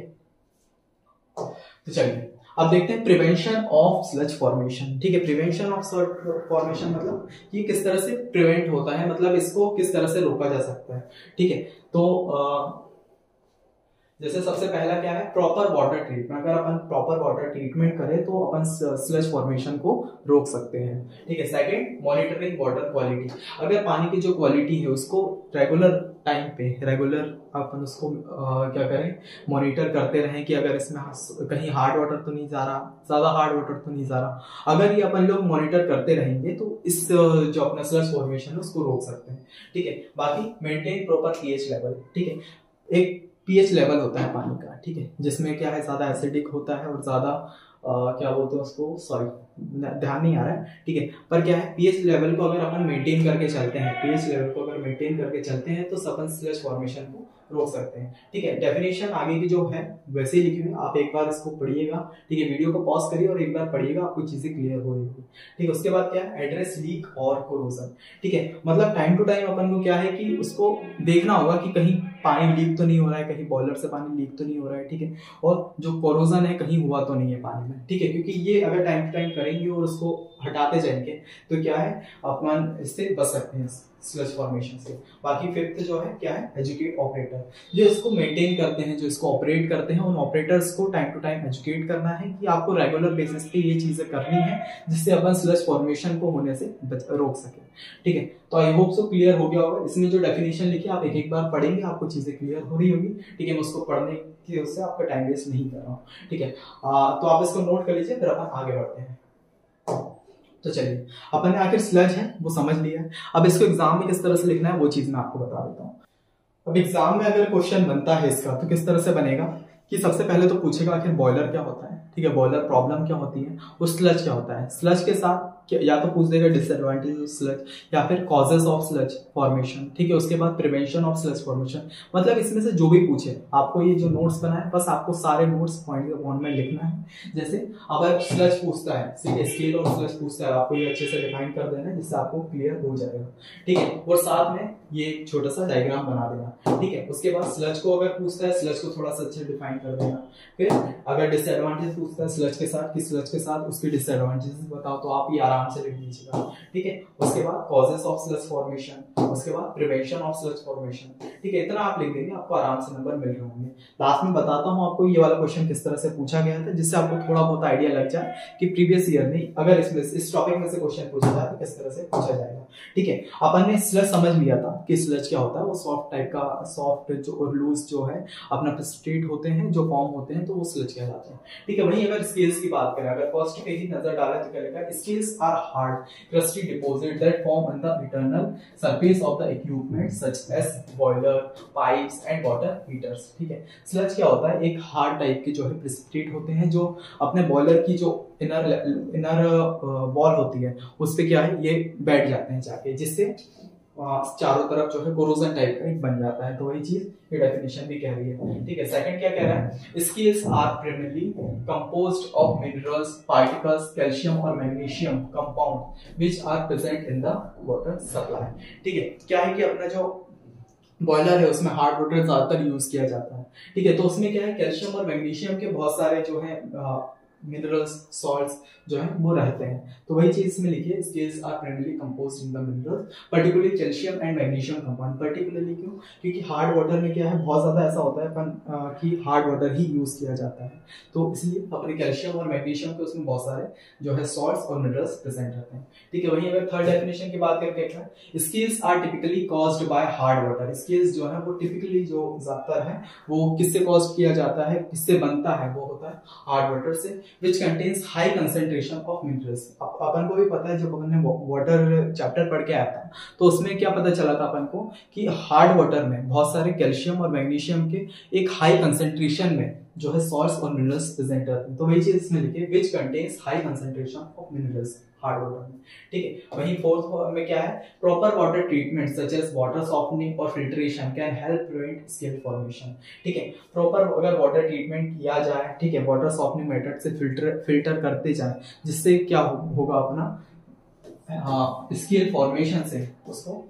तो चलिए अब देखते हैं प्रिवेंशन ऑफ स्लज फॉर्मेशन, ठीक है। प्रिवेंशन ऑफ स्लज फॉर्मेशन मतलब ये किस तरह से प्रिवेंट होता है, मतलब इसको किस तरह से रोका जा सकता है, ठीक है। तो जैसे सबसे पहला क्या है, प्रॉपर वाटर ट्रीटमेंट। अगर अपन प्रॉपर वाटर ट्रीटमेंट करें तो अपन स्लज फॉर्मेशन को रोक सकते हैं, ठीक है। Second, monitoring water quality. अगर पानी की जो क्वालिटी है उसको रेगुलर टाइम पे अपन उसको क्या करें, मॉनिटर करते रहें कि अगर इसमें कहीं हार्ड वाटर तो नहीं जा रहा, ज्यादा हार्ड वाटर तो नहीं जा रहा। अगर ये अपन लोग मॉनिटर करते रहेंगे तो इस जो अपना स्लज फॉर्मेशन है उसको रोक सकते हैं, ठीक है। बाकी मेंटेन प्रॉपर पीएच लेवल, ठीक है। एक पीएच लेवल होता है पानी का, ठीक है, जिसमें क्या है, ज्यादा एसिडिक होता है और ज्यादा क्या बोलते हैं उसको, सॉरी ध्यान नहीं आ रहा है, ठीक है। पर क्या है, पीएच लेवल को अगर अपन मेंटेन करके चलते हैं, पीएच लेवल को अगर मेंटेन करके चलते हैं तो अपन स्लज फॉर्मेशन को रोक सकते हैं, ठीक है। डेफिनेशन आगे की जो है वैसे ही लिखी हुई है, आप एक बार इसको पढ़िएगा, ठीक है। वीडियो को पॉज करिए और एक बार पढ़िएगा, आपको चीजें क्लियर हो जाएगी, ठीक है। उसके बाद क्या है, एड्रेस लीक और कोरोजन, ठीक है। मतलब टाइम टू टाइम अपन को क्या है कि उसको देखना होगा कि कहीं पानी लीक तो नहीं हो रहा है, कहीं बॉयलर से पानी लीक तो नहीं हो रहा है, ठीक है। और जो कोरोजन है कहीं हुआ तो नहीं है पानी में, ठीक है। क्योंकि ये अगर टाइम टू टाइम करेंगे और उसको हटाते जाएंगे तो क्या है, अपन इससे बच सकते हैं स्लज फॉर्मेशन से। बाकी फिफ्थ जो है क्या है, एजुकेट ऑपरेटर, जो इसको मेंटेन करते हैं, जो इसको ऑपरेट करते हैं, उन ऑपरेटर्स को टाइम टू टाइम एजुकेट करना है कि आपको रेगुलर बेसिस पे ये चीजें करनी है जिससे अपन स्लज फॉर्मेशन को होने से रोक सके, ठीक है। तो आई होप सो क्लियर हो गया होगा। इसमें जो डेफिनेशन लिखी आप एक एक बार पढ़ेंगे, आपको चीजें क्लियर हो रही होगी, ठीक है। मैं उसको पढ़ने की उससे आपका टाइम वेस्ट नहीं कर रहा हूँ, ठीक है। तो आप इसको नोट कर लीजिए, फिर अपन आगे बढ़ते हैं। तो चलिए, अपन ने आखिर स्लज है वो समझ लिया है। अब इसको एग्जाम में किस तरह से लिखना है वो चीज मैं आपको बता देता हूँ। अब एग्जाम में अगर क्वेश्चन बनता है इसका तो किस तरह से बनेगा कि सबसे पहले तो पूछेगा आखिर बॉयलर क्या होता है, ठीक है, बॉयलर प्रॉब्लम क्या होती है, और स्लज क्या होता है। स्लज के साथ या तो पूछ देगा डिसएडवांटेज ऑफ स्लज या फिर कॉजेस ऑफ स्लज फॉर्मेशन, ठीक है। उसके बाद प्रिवेंशन ऑफ स्लज फॉर्मेशन, मतलब इसमें से जो भी पूछे आपको ये जो नोट्स बनाए बस आपको सारे नोट्स पॉइंट बाय पॉइंट में लिखना है। जैसे अगर स्लज पूछता है, स्केल और स्लज पूछता है, आपको ये अच्छे से डिफाइन कर देना है जिससे आपको क्लियर हो जाएगा, ठीक है। और साथ में ये एक छोटा सा डायग्राम बना देना, ठीक है। उसके बाद स्लज को अगर पूछता है, स्लज को थोड़ा सा अच्छे डिफाइन कर देना। फिर अगर डिसएडवांटेज पूछता है स्लज के साथ कि स्लज के साथ उसके डिसएडवांटेजेस बताओ, तो आप ये आराम से लिख लीजिएगा, ठीक है। उसके बाद कॉजेस ऑफ स्लज फॉर्मेशन, उसके बाद प्रिवेंशन ऑफ स्लज फॉर्मेशन, ठीक है। इतना आप लिख देंगे, आपको आराम से नंबर मिल रहे होंगे। लास्ट में बताता हूँ आपको ये वाला क्वेश्चन किस तरह से पूछा गया था, जिससे आपको थोड़ा बहुत आइडिया लग जाए कि प्रीवियस ईयर में अगर इस टॉपिक में से क्वेश्चन पूछा जाए तो किस तरह से पूछा जाएगा, ठीक है। अपन ने स्लज समझ लिया था कि स्लज क्या होता है, वो सॉफ्ट टाइप का, सॉफ्ट जो और लूज जो है अपना प्रेसिपिटेट होते हैं, जो फॉर्म होते हैं, तो वो स्लज कहलाते हैं, ठीक है। वहीं अगर स्केल्स की बात करें, अगर फर्स्ट पे ही नजर डालें तो क्या लिखा है, scales are hard crusty deposit that form on the internal surface of the equipment such as boiler, pipes and water heaters, ठीक है। स्लज क्या होता है, एक हार्ड टाइप के जो है प्रेसिपिटेट होते हैं, जो अपने बॉयलर की जो इनर वॉल होती है उस पे क्या है ये बैठ जाते हैं जाके, जिससे चारों तरफ जो है कोरोजन टाइप का एक बन जाता है। तो वही चीज ये डेफिनेशन भी कह रही है, ठीक है। सेकंड क्या कह रहा है, scales are primarily composed of minerals, particles, calcium और magnesium compound which are present in the water supply, ठीक है। क्या है कि अपना जो बॉयलर है उसमें हार्ड वाटर ज्यादातर यूज किया जाता है, ठीक है। तो उसमें क्या है, कैल्शियम और मैग्नीशियम के बहुत सारे जो है मिनरल्स, सॉल्ट्स जो है वो रहते हैं। तो वही चीज इसमें लिखिए, scales are primarily composed in the minerals particularly calcium and magnesium compound. Particularly क्यों, क्योंकि हार्ड वाटर में क्या है, बहुत ज्यादा ऐसा होता है कि हार्ड वाटर ही यूज किया जाता है, तो इसलिए अपने कैल्शियम और मैग्नीशियम के उसमें बहुत सारे जो है सॉल्ट्स और मिनरल्स प्रेजेंट रहते हैं, ठीक है। वहीं अगर थर्ड डेफिनेशन की बात करके क्या है, scales are typically caused by hard water. Scales जो है वो टिपिकली जो ज्यादातर है वो किससे कॉज किया जाता है, किससे बनता है, वो होता है हार्ड वाटर से, which contains high concentration of minerals। अपन को भी पता है, जब अपन ने वाटर चैप्टर पढ़ के आया था तो उसमें क्या पता चला था अपन को कि हार्ड वाटर में बहुत सारे कैल्शियम और मैग्नीशियम के एक हाई कंसेंट्रेशन में जो है सॉल्ट्स और मिनरल्स प्रेजेंट रहते हैं। तो वही चीज इसमें लिखिए, which contains high concentration of minerals hard water में, ठीक है। वहीं फोर्थ में क्या है, proper water treatment such as water softening और filtration can help prevent scale formation, ठीक है। प्रॉपर अगर वाटर ट्रीटमेंट किया जाए, ठीक है, वाटर सॉफ्टनिंग मेथड से फिल्टर करते जाए, जिससे क्या होगा, अपना स्केल फॉर्मेशन से उसको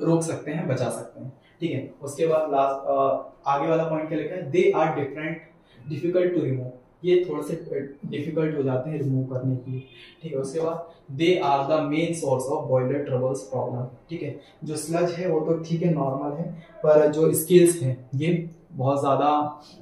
रोक सकते हैं, बचा सकते हैं, ठीक है। उसके बाद लास्ट आगे वाला पॉइंट क्या लिखा है, they are difficult to remove, ये थोड़े से डिफिकल्ट हो जाते हैं रिमूव करने के लिए, ठीक है। उसके बाद they are the main source of boiler troubles problem, ठीक है। जो स्लज है वो तो ठीक है, नॉर्मल है, पर जो स्केल्स है ये बहुत ज्यादा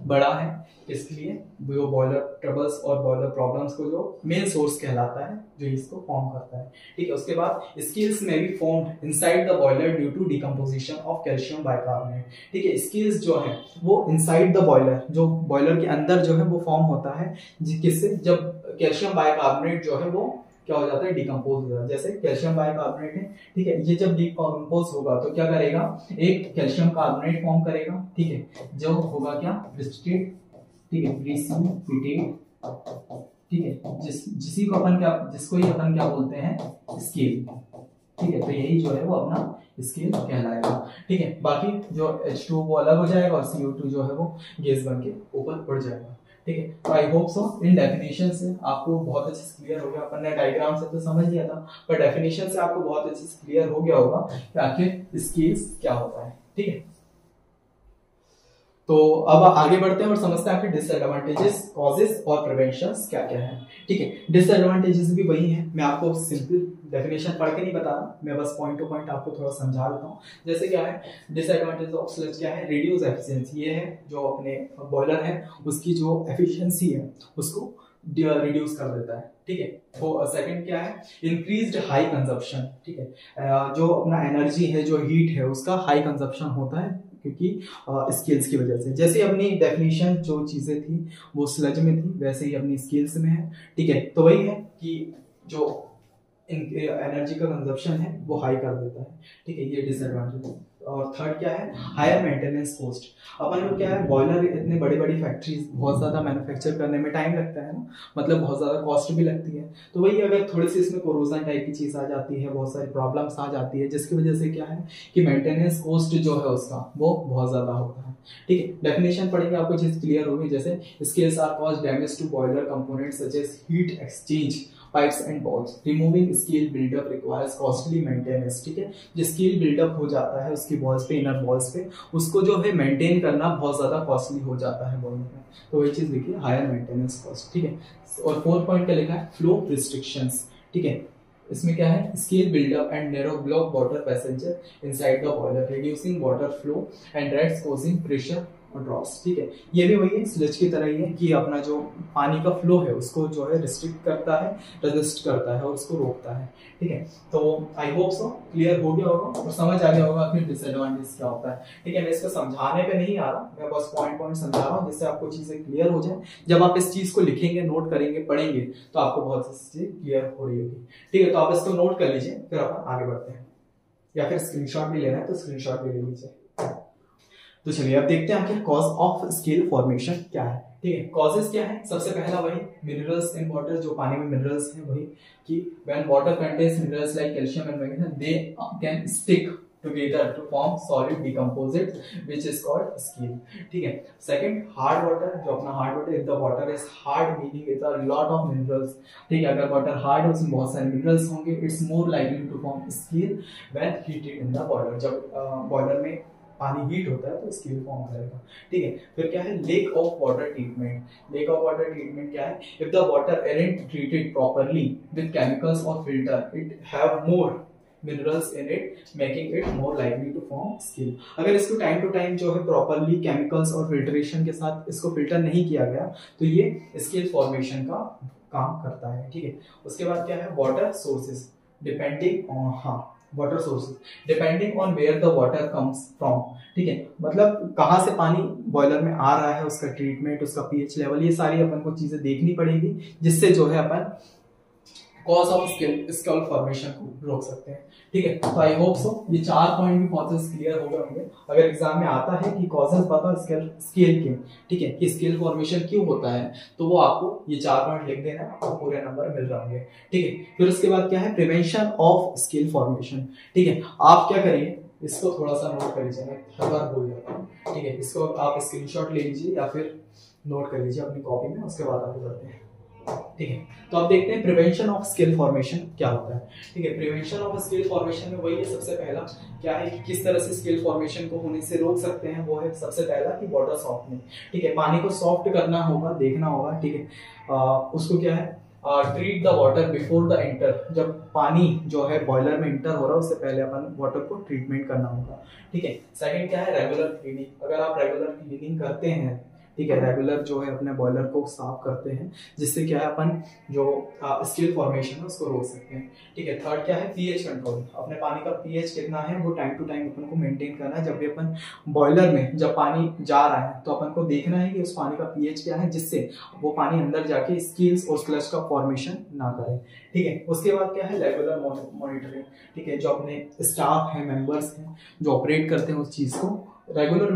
बड़ा है, इसलिए वो बॉयलर ट्रबल्स और बॉयलर प्रॉब्लम्स को जो मेन सोर्स कहलाता है, जो इसको फॉर्म करता है, ठीक है। उसके बाद स्केल्स में भी formed inside the boiler due to decomposition of calcium bicarbonate, ठीक है। स्केल्स जो है वो इनसाइड द बॉयलर, जो बॉयलर के अंदर जो है वो फॉर्म होता है, जिससे जब कैल्शियम बाइकार्बोनेट जो है वो क्या हो जाता है, डिकम्पोज हो जाता है। जैसे कैल्शियम बाइकार्बोनेट है, ठीक है, ये जब डिकम्पोज होगा तो क्या करेगा, एक कैल्शियम कार्बोनेट फॉर्म करेगा, ठीक है, जो होगा क्या, प्रेसिपिटेट, ठीक है, प्रेसिपिटेट, ठीक है, जिसको ही अपन क्या बोलते हैं, स्केल। ठीक है, तो यही जो है वो अपना स्केल कहलाएगा। ठीक है, बाकी जो H2O वो अलग हो जाएगा और CO2 जो है वो गैस बन के ऊपर उड़ जाएगा। ठीक है, तो I hope so in definition से आपको बहुत अच्छे से क्लियर हो गया। अपन ने डायग्राम से तो समझ लिया था, पर डेफिनेशन से आपको बहुत अच्छे से क्लियर हो गया होगा कि आखिर स्केल्स क्या होता है। ठीक है, तो अब आगे बढ़ते हैं और समझते हैं आपके डिसएडवांटेजेस, कॉजेस और प्रिवेंशंस क्या क्या है। ठीक है, डिसएडवांटेजेस भी वही है, मैं आपको सिंपल डेफिनेशन पढ़ के नहीं बता रहा, मैं बस पॉइंट टू पॉइंट आपको थोड़ा समझा देता हूँ। जैसे क्या है डिसएडवांटेज ऑफ स्लज, क्या है, रिड्यूस एफिशिएंसी। ये है जो अपने बॉयलर है उसकी जो एफिशिएंसी है उसको रिड्यूस कर देता है। ठीक है, तो सेकंड क्या है, इंक्रीज्ड हाई कंजप्शन। ठीक है, जो अपना एनर्जी है, जो हीट है, उसका हाई कंजप्शन होता है क्योंकि स्केल्स की वजह से। जैसे अपनी डेफिनेशन जो चीजें थी वो स्लज में थी, वैसे ही अपनी स्केल्स में है। ठीक है, तो वही है कि जो एनर्जी का कंजप्शन है वो हाई कर देता है। ठीक है, ये डिसएडवांटेज है। और थर्ड क्या है, हायर मेंटेनेंस कॉस्ट। अपन को क्या है, बॉयलर इतने बड़ी बड़ी फैक्ट्रीज, बहुत ज्यादा मैन्युफैक्चर करने में टाइम लगता है ना, मतलब बहुत ज्यादा कॉस्ट भी लगती है। तो वही अगर थोड़ी सी इसमें कोरोजन टाइप की चीज आ जाती है, बहुत सारी प्रॉब्लम्स आ जाती है, जिसकी वजह से क्या है कि मेंटेनेंस कॉस्ट जो है उसका वो बहुत ज्यादा होता है। ठीक है, डेफिनेशन पढ़ेंगे आपको चीज क्लियर होगी। जैसे scales are cause damage to boiler components such as heat exchange pipes and balls. Removing scale buildup requires costly maintenance. ठीक है, जो स्केल बिल्डअप हो जाता है उसकी बॉल्स पे, इनर बॉल्स पे, उसको जो है मेंटेन करना बहुत ज्यादा कॉस्टली हो जाता है बॉयलर में। तो वही चीज देखिए, हायर मेंटेनेंस कॉस्ट। ठीक है, और फोर्थ पॉइंट क्या लिखा है, फ्लो रिस्ट्रिक्शंस। ठीक है, इसमें क्या है, scale buildup and narrow block water passenger inside the boiler, reducing water flow and rates causing pressure और ड्रॉप्स। ठीक है, ये भी वही है, स्लज की तरह ही है कि अपना जो पानी का फ्लो है उसको जो है रिस्ट्रिक्ट करता है, रेजिस्ट करता है और उसको रोकता है। ठीक है, तो आई होप सो क्लियर हो गया होगा और समझ आ गया होगा फिर डिसएडवांटेज क्या होता है। ठीक है, मैं इसको समझाने पे नहीं आ रहा, मैं बस पॉइंट पॉइंट समझा रहा हूँ जिससे आपको चीजें क्लियर हो जाए। जब आप इस चीज को लिखेंगे, नोट करेंगे, पढ़ेंगे तो आपको बहुत सी चीजें क्लियर हो रही होगी। ठीक है, तो आप इसको नोट कर लीजिए, फिर अपन आगे बढ़ते हैं, या फिर स्क्रीनशॉट भी लेना है तो स्क्रीनशॉट भी ले लीजिए। तो चलिए अब देखते हैं आखिर कॉज ऑफ स्केल फॉर्मेशन क्या है। ठीक है, कॉजेस क्या है, सबसे पहला वही मिनरल्स इन वाटर, जो पानी में मिनरल्स हैं, वही कि when water contains minerals like calcium and magnesium they can stick together to form solid decomposite which is called scale. ठीक है, सेकंड हार्ड वाटर, जो अपना hard water, if the water is hard meaning it a lot of minerals. ठीक है, अगर water hard है उसमें बहुत सारे मिनरल्स होंगे, it's more likely to form scale when heated in the boiler. जब बॉयलर में पानी हीट होता है तो स्केल फॉर्म करेगा। ठीक है, फिर क्या है, lack of water treatment. Lack of water treatment क्या है, if the water aren't treated properly with chemicals और filter it have more minerals in it making it more likely to form scale. अगर इसको टाइम टू टाइम जो है properly chemicals और filtration के साथ इसको फिल्टर नहीं किया गया तो ये स्केल फॉर्मेशन का काम करता है। ठीक है, उसके बाद क्या है, water sources depending on, water sources depending on where the water comes from. ठीक है, मतलब कहाँ से पानी बॉयलर में आ रहा है, उसका ट्रीटमेंट, उसका पीएच लेवल, ये सारी अपन को चीजें देखनी पड़ेगी, जिससे जो है अपन कॉज ऑफ स्केल फॉर्मेशन को रोक सकते हैं। ठीक है, तो आई होप सो ये 4 पॉइंट भी बहुत क्लियर हो गए होंगे। अगर एग्जाम में आता है कि कॉजेस पता स्केल के, ठीक है, कि स्केल फॉर्मेशन क्यों होता है, तो वो आपको ये 4 पॉइंट लिख देना, आपको पूरे नंबर मिल जाएंगे। ठीक है, फिर उसके बाद क्या है, प्रिवेंशन ऑफ स्केल फॉर्मेशन। ठीक है, आप क्या करिए, इसको थोड़ा सा नोट कर लीजिए, मैं हर बार भूल जाता हूँ। ठीक है, इसको आप स्क्रीनशॉट ले लीजिए या फिर नोट कर लीजिए अपनी कॉपी में, उसके बाद आगे बढ़ते हैं। ठीक है, तो अब देखते हैं प्रिवेंशन ऑफ स्केल फॉर्मेशन क्या होता है। ठीक है, प्रिवेंशन ऑफ स्केल फॉर्मेशन में वही है, सबसे पहला क्या है, किस तरह से स्केल फॉर्मेशन को होने से रोक सकते हैं, वो है सबसे पहला कि वाटर सॉफ्टनिंग। ठीक है, पानी को सॉफ्ट करना होगा, देखना होगा। ठीक है, उसको क्या है, treat the water before the inter. जब पानी जो है बॉयलर में इंटर हो रहा है उससे पहले अपन वाटर को ट्रीटमेंट करना होगा। ठीक है, सेकंड क्या है, रेगुलर क्लीनिंग। अगर आप रेगुलर क्लीनिंग करते हैं, ठीक है, रेगुलर जो है अपने बॉयलर को साफ करते हैं, जिससे क्या है अपन जो स्केल फॉर्मेशन है उसको रोक सकते हैं। ठीक है, थर्ड क्या है, पीएच कंट्रोल। अपने पानी का पीएच कितना है वो टाइम टू टाइम अपन को मेंटेन करना है। जब भी अपन बॉयलर में जब पानी जा रहा है तो अपन को देखना है कि उस पानी का पीएच क्या है, जिससे वो पानी अंदर जाके स्केल्स और स्लज का फॉर्मेशन ना करे। ठीक है, उसके बाद क्या है, रेगुलर मॉनिटरिंग। ठीक है, जो अपने स्टाफ है, मेंबर्स हैं जो ऑपरेट करते हैं उस चीज को, रेगुलर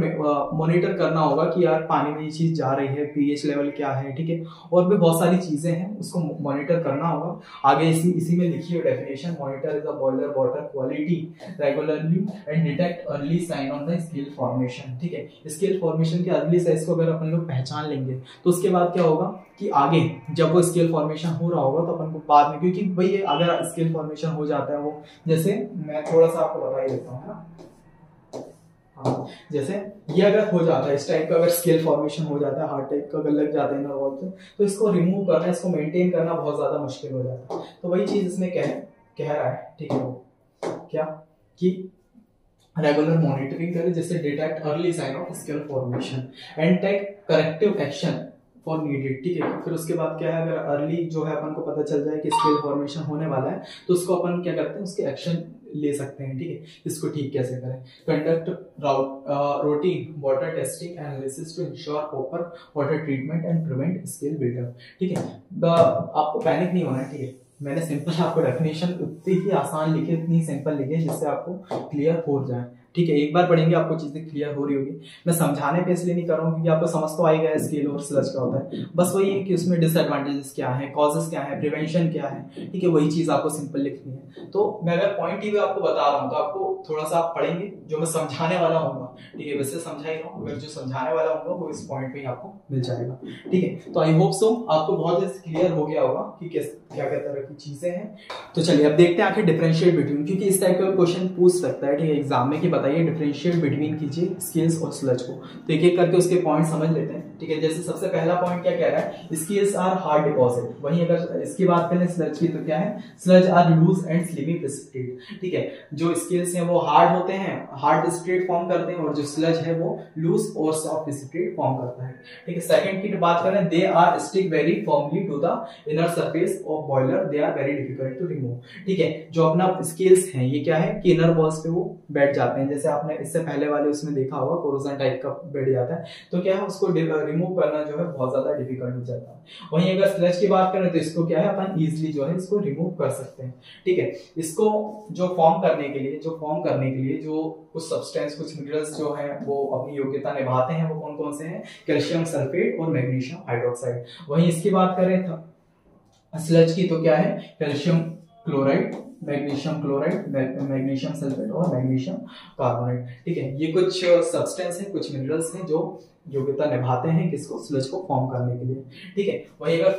मॉनिटर करना होगा कि यार पानी में ये चीज जा रही है, पीएच लेवल क्या है, ठीक है, और भी बहुत सारी चीजें हैं, उसको मॉनिटर करना होगा। आगे इसी में लिखी हुई definition, monitor is a boiler water quality regularly and detect early sign on the scale formation, ठीक है। स्केल फॉर्मेशन के अर्ली साइज को अगर अपन लोग पहचान लेंगे तो उसके बाद क्या होगा कि आगे जब वो स्केल फॉर्मेशन हो रहा होगा तो अपन को बाद में, क्योंकि भाई अगर स्केल फॉर्मेशन हो जाता है, वो जैसे मैं थोड़ा सा आपको बता ही देता हूँ ना, हाँ, जैसे ये अगर हो जाता है इस टाइप का, अगर स्केल फॉर्मेशन हो जाता है, हार्ट टाइप का अगर लग जाता है इनर वॉल पे, तो इसको रिमूव करना, इसको मेंटेन करना बहुत ज्यादा मुश्किल हो जाता है। तो वही चीज इसमें कह रहा है, ठीक है, वो क्या कि रेगुलर मॉनिटरिंग करें जिससे detect early sign of scale formation and take corrective action for needed, ठीक है। फिर उसके बाद क्या है, अगर अर्ली जो है अपन को पता चल जाए कि स्केल फॉर्मेशन होने वाला है तो उसको अपन क्या करते हैं, उसके एक्शन ले सकते हैं, ठीक है। इसको ठीक कैसे करें, conduct routine water testing analysis to ensure proper water treatment and prevent scale buildup, ठीक है। आपको पैनिक नहीं होना है, ठीक है। मैंने सिंपल आपको डेफिनेशन उतनी ही आसान लिखी, इतनी सिंपल लिखी जिससे आपको क्लियर हो जाए, ठीक है। एक बार पढ़ेंगे आपको चीजें क्लियर हो रही होगी। मैं समझाने पे इसलिए नहीं कर रहा हूँ क्योंकि आपको समझ तो आएगा स्केल और स्लज क्या होता है, बस वही है कि उसमें डिसएडवांटेजेस क्या है, कॉजेस क्या है, प्रिवेंशन क्या है, ठीक है, वही चीज आपको सिंपल लिखनी है। तो मैं अगर पॉइंट ही आपको बता रहा हूँ तो आपको थोड़ा सा आप पढ़ेंगे, जो मैं समझाने वाला हूँ, ठीक है, वैसे समझा ही रहा हूँ, अगर जो समझाने वाला हूँ वो इस पॉइंट पे ही आपको मिल जाएगा, ठीक है। तो आई होप सो आपको बहुत क्लियर हो गया होगा कि क्या क्या तरह की चीजें हैं। तो चलिए अब देखते हैं आखिर डिफरेंशिएट बिटवीन, क्योंकि इस टाइप का क्वेश्चन पूछ सकता है, ठीक है, एग्जाम में, कि बताइए डिफरेंशिएट बिटवीन कीजिए स्केल्स और स्लज को। तो एक एक करके उसके पॉइंट समझ लेते हैं, ठीक है। जैसे सबसे पहला पॉइंट क्या कह रहा है, स्केल्स आर हार्ड डिपॉजिट। वहीं अगर इसकी बात करें स्लज की तो क्या है, sludge are loose and slimy precipitate, ठीक है। जो स्केल्स हैं वो हार्ड होते हैं, हार्ड प्रेसिपिटेट फॉर्म करते हैं, और जो स्लज है वो लूज और सॉफ्ट प्रेसिपिटेट फॉर्म करता है, ठीक है। सेकंड की बात करें, they are stick very firmly to the inner surface of boiler, they are very difficult to remove, ठीक है। जो अपना स्केल्स हैं ये क्या है कि इनर वॉल्स पे वो बैठ जाते हैं, जैसे आपने इससे पहले वाले उसमें देखा होगा कोरोजन टाइप का बैठ जाता है, तो क्या है उसको रिमूव करना जो है बहुत ज्यादा डिफिकल्ट हो जाता है। वहीं अगर स्लज की बात करें तो इसको क्या है अपन इजीली जो है इसको रिमूव कर सकते हैं, ठीक है। इसको जो फॉर्म करने के लिए जो कुछ सब्सटेंस, कुछ मिनरल्स जो है वो अपनी योग्यता निभाते हैं, वो कौन कौन से हैं, कैल्शियम सल्फेट और मैग्नीशियम हाइड्रोक्साइड। वहीं इसकी बात करें स्लज की तो क्या है, calcium chloride, magnesium chloride, magnesium sulphate और मैग्नीशियम कार्बोनेट, ठीक है। ये कुछ सब्सटेंस है, कुछ मिनरल्स हैं जो योग्यता निभाते हैं किसको, स्लज को फॉर्म करने के लिए, ठीक है। वहीं अगर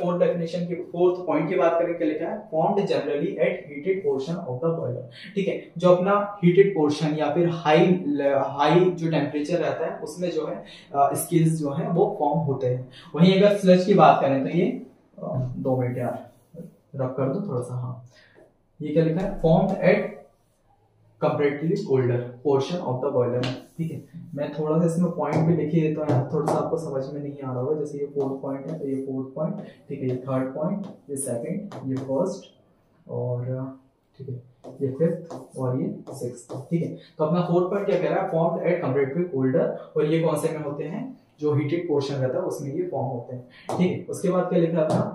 फोर्थ पॉइंट की बात करें, क्या लिखा है, formed generally at heated portion of the boiler, ठीक है। जो अपना हीटेड पोर्शन या फिर हाई जो टेम्परेचर रहता है उसमें जो है स्केल्स जो है वो फॉर्म होते हैं। वहीं अगर स्लज की बात करें तो ये 2 मिनट यार रब कर दो थोड़ा सा, हाँ, ये क्या लिखा है, formed at comparatively colder portion of the boiler, ठीक है। मैं थोड़ा सा इसमें पॉइंट भी लिख ही देता हूँ, यहाँ थोड़ा सा आपको समझ में नहीं आ रहा होगा। जैसे ये 4th पॉइंट है तो ये 4th पॉइंट, ठीक है, ये 3rd पॉइंट, ये 2nd, ये 1st, और ठीक है ये 5th और ये 6th, ठीक है। तो अपना 4th पॉइंट क्या कह रहा है, फॉर्म्ड एट कंपैरेटिवली कोल्डर, और ये कौन से में होते हैं, जो हीटेड पोर्शन रहता है उसमें ये फॉर्म होते हैं, ठीक है। उसके बाद क्या लिखा था,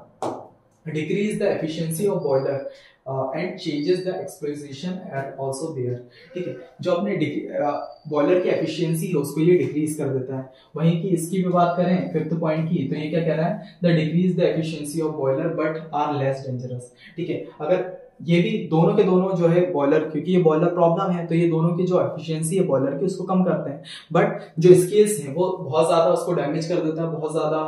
decrease the efficiency of boiler and changes the explosion and also there, ठीक है। जो अपने बॉयलर की एफिशिएंसी है उसको ये डिक्रीज कर देता है। वहीं की इसकी भी बात करें 5th पॉइंट की, तो ये क्या कह रहा है, the decrease the efficiency of boiler but are less dangerous, ठीक है। अगर ये भी दोनों के दोनों जो है बॉयलर, क्योंकि ये बॉयलर प्रॉब्लम है तो ये दोनों की जो एफिशिएंसी है बॉयलर की उसको कम करते हैं, बट जो स्केल्स हैं वो बहुत ज्यादा उसको डैमेज कर देता है, बहुत ज्यादा